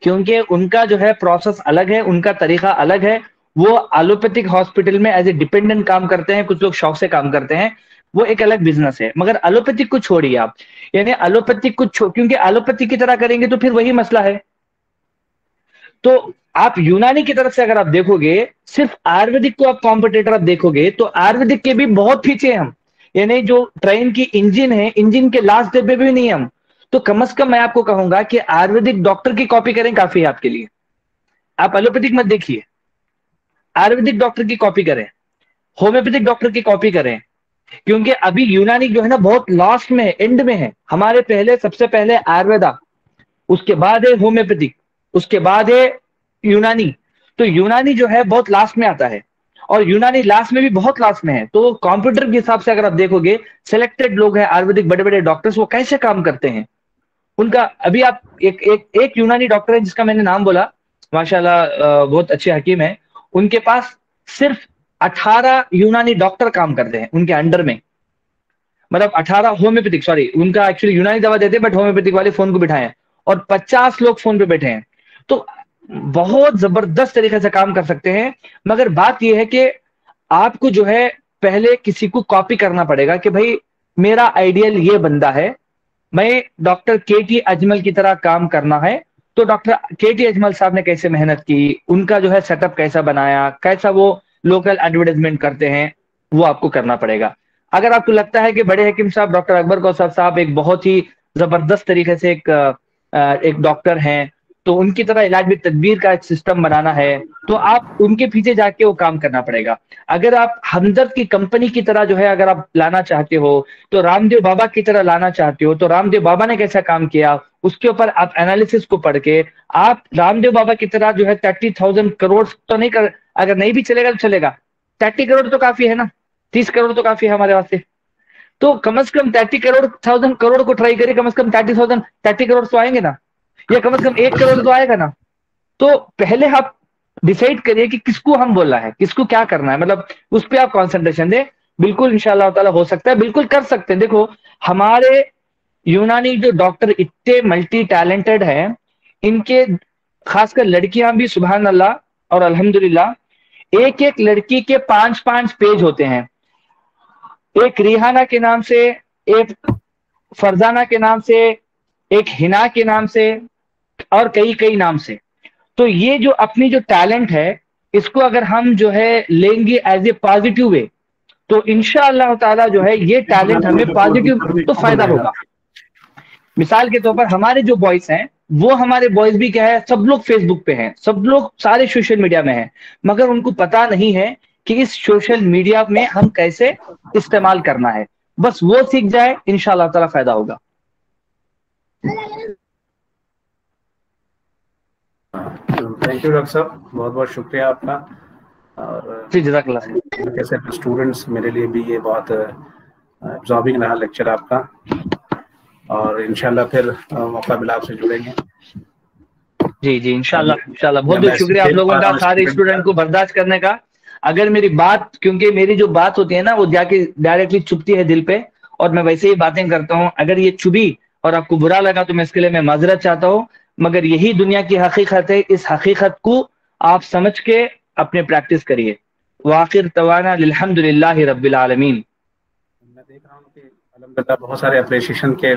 کیونکہ ان کا جو ہے پروسیس الگ ہے، ان کا طریقہ الگ ہے۔ وہ ایلوپیتھک ہاسپٹل میں ایز اے ڈیپینڈنٹ کام کرتے ہیں، کچھ لوگ شوق سے کام کرتے ہیں، وہ ایک الگ بزنس ہے۔ مگر ایلوپیتھک کو چھوڑیے آپ، یعنی ایلوپیتھک کو کیونکہ ایلوپیتھک کی طرح کریں گے تو پھر وہی مسئلہ ہے۔ تو آپ یونانی کی طرف سے اگر آپ دیکھو گے، صرف آیورویدک کو آپ کمپٹیٹر آپ دیکھو گے تو آیورویدک کے بھی بہت پیچھے ہیں ہم، یعنی جو ٹرین کی انجن ہے، انجن کے لاسٹ ڈبے بھی نہیں ہم۔ تو کم از کم میں آپ کو کہوں گا کہ آیورویدک ڈاکٹر کی کاپی کریں کافی ہے آپ کے لیے۔ آپ ایلوپیتھک مت دیکھیے، آیورویدک ڈاکٹر کی کاپی کریں، ہومیوپیتھک ڈاکٹر کی کاپی کریں، کیونکہ ابھی یونانی جو ہے نا بہت لاسٹ میں ہے، اینڈ میں ہے۔ ہمارے پہلے سب سے پہلے آیورویدا، اس کے بعد ہے ہومیوپیتھک، اس کے بعد ہے یونانی۔ تو یونانی جو ہے بہت لاسٹ میں آتا ہے، اور یونانی لاسٹ میں بھی بہت لاسٹ میں ہے۔ تو کمپیوٹر کے حساب سے اگر آپ دیکھو گے، سلیکٹڈ لوگ ہیں آیورویدک بڑے بڑے ڈاکٹرز، وہ کیسے کام کرتے ہیں ان کا۔ ابھی آپ ایک یونانی ڈاکٹر ہے جس کا میں نے نام بولا، ماشاءاللہ بہت اچھے حکیم ہیں، ان کے پاس صرف 18 یونانی ڈاکٹر کام کرتے ہیں ان کے انڈر میں، مطلب 18 ہومیوپیتھک، سوری ان کا ایکچولی یونانی دوا دیتے بٹ ہومیوپیتھک والے فون کو بٹھائے ہیں، اور 50 لوگ فون پہ بیٹھے ہیں۔ تو بہت زبردست طریقے سے کام کر سکتے ہیں، مگر بات یہ ہے کہ آپ کو جو ہے پہلے کسی کو کاپی کرنا پڑے گا کہ بھائی میرا آئیڈیل یہ بندہ ہے، میں ڈاکٹر کے ٹی اجمل کی طرح کام کرنا ہے۔ تو ڈاکٹر کے ٹی اجمل صاحب نے کیسے محنت کی، ان کا جو ہے سیٹ اپ کیسا بنایا، کیسا وہ لوکل ایڈورٹائزمنٹ کرتے ہیں، وہ آپ کو کرنا پڑے گا۔ اگر آپ کو لگتا ہے کہ بڑے حکیم صاحب ڈاکٹر اکبر کوثر صاحب ایک بہت ہی زبردست طریقے سے ایک ڈاکٹر ہیں، تو ان کی طرح علاج بھی تدبیر کا ایک سسٹم بنانا ہے، تو آپ ان کے پیچھے جا کے وہ کام کرنا پڑے گا۔ اگر آپ ہمدرد کی کمپنی کی طرح جو ہے اگر آپ لانا چاہتے ہو، تو رام دیو بابا کی طرح لانا چاہتے ہو، تو رام دیو بابا نے کیسا کام کیا اس کے اوپر آپ انالیسس کو پڑھ کے آپ رام دیو بابا کی طرح جو ہے 30,000 کروڑ تو نہیں کر، اگر نہیں بھی چلے گا تو چلے گا، 30 کروڑ تو کافی ہے نا، 30 کروڑ تو کافی ہے ہمارے واسطے۔ تو کم از کم 30 کروڑ کو ٹرائی کرے، کم از کم 30 کروڑ تو آئیں گے نا، یا کم از کم 1 کروڑ تو آئے گا نا۔ تو پہلے آپ ڈیسائیڈ کریے کہ کس کو ہم بولنا ہے، کس کو کیا کرنا ہے، مطلب اس پہ آپ کانسنٹریشن دیں۔ بالکل انشاءاللہ تعالی ہو سکتا ہے، بالکل کر سکتے ہیں۔ دیکھو ہمارے یونانی جو ڈاکٹر اتنے ملٹی ٹیلنٹڈ ہیں، ان کے خاص کر لڑکیاں بھی سبحان اللہ اور الحمدللہ، ایک ایک لڑکی کے 5 پیج ہوتے ہیں، ایک ریحانہ کے نام سے، ایک فرزانہ کے نام سے، ایک ہنا کے نام سے، اور کئی نام سے۔ تو یہ جو اپنی جو ٹیلنٹ ہے، اس کو اگر ہم جو ہے لیں گے ایز اے پازیٹیو وے، تو انشاءاللہ تعالی جو ہے یہ ٹیلنٹ ہمیں پازیٹیو تو فائدہ ہوگا۔ مثال کے طور پر ہمارے جو بوائز ہیں، وہ ہمارے بوائز بھی کیا ہے، سب لوگ فیس بک پہ ہیں، سب لوگ سارے سوشل میڈیا میں ہیں، مگر ان کو پتا نہیں ہے کہ اس سوشل میڈیا میں ہم کیسے استعمال کرنا ہے۔ بس وہ سیکھ جائے، انشاءاللہ تعالی فائدہ ہوگا۔ تھینک یو ڈاکٹر صاحب، بہت بہت شکریہ آپ کا۔ اور جی جزاک اللہ خیر۔ کیسے اسٹوڈنٹس میرے لیے بھی یہ بہت ابزاربنگ رہا لیکچر آپ کا، اور انشاءاللہ پھر موقع ملا آپ سے جڑیں گے۔ جی انشاءاللہ بہت بہت شکریہ آپ لوگوں کا، سارے اسٹوڈنٹ کو برداشت کرنے کا۔ اگر میری بات، کیونکہ میری جو بات ہوتی ہے نا وہ جا کے ڈائریکٹلی چبھتی ہے دل پہ، اور میں ویسے ہی باتیں کرتا ہوں، اگر یہ چبھی اور آپ کو برا لگا تو میں اس کے لیے میں معذرت چاہتا ہوں، مگر یہی دنیا کی حقیقت ہے۔ اس حقیقت کو آپ سمجھ کے اپنے پریکٹس کریے۔ وآخر دعوانا الحمدللہ رب العالمین۔ دیکھ رہا ہوں کہ الحمدللہ بہت سارے اپریشیشن کے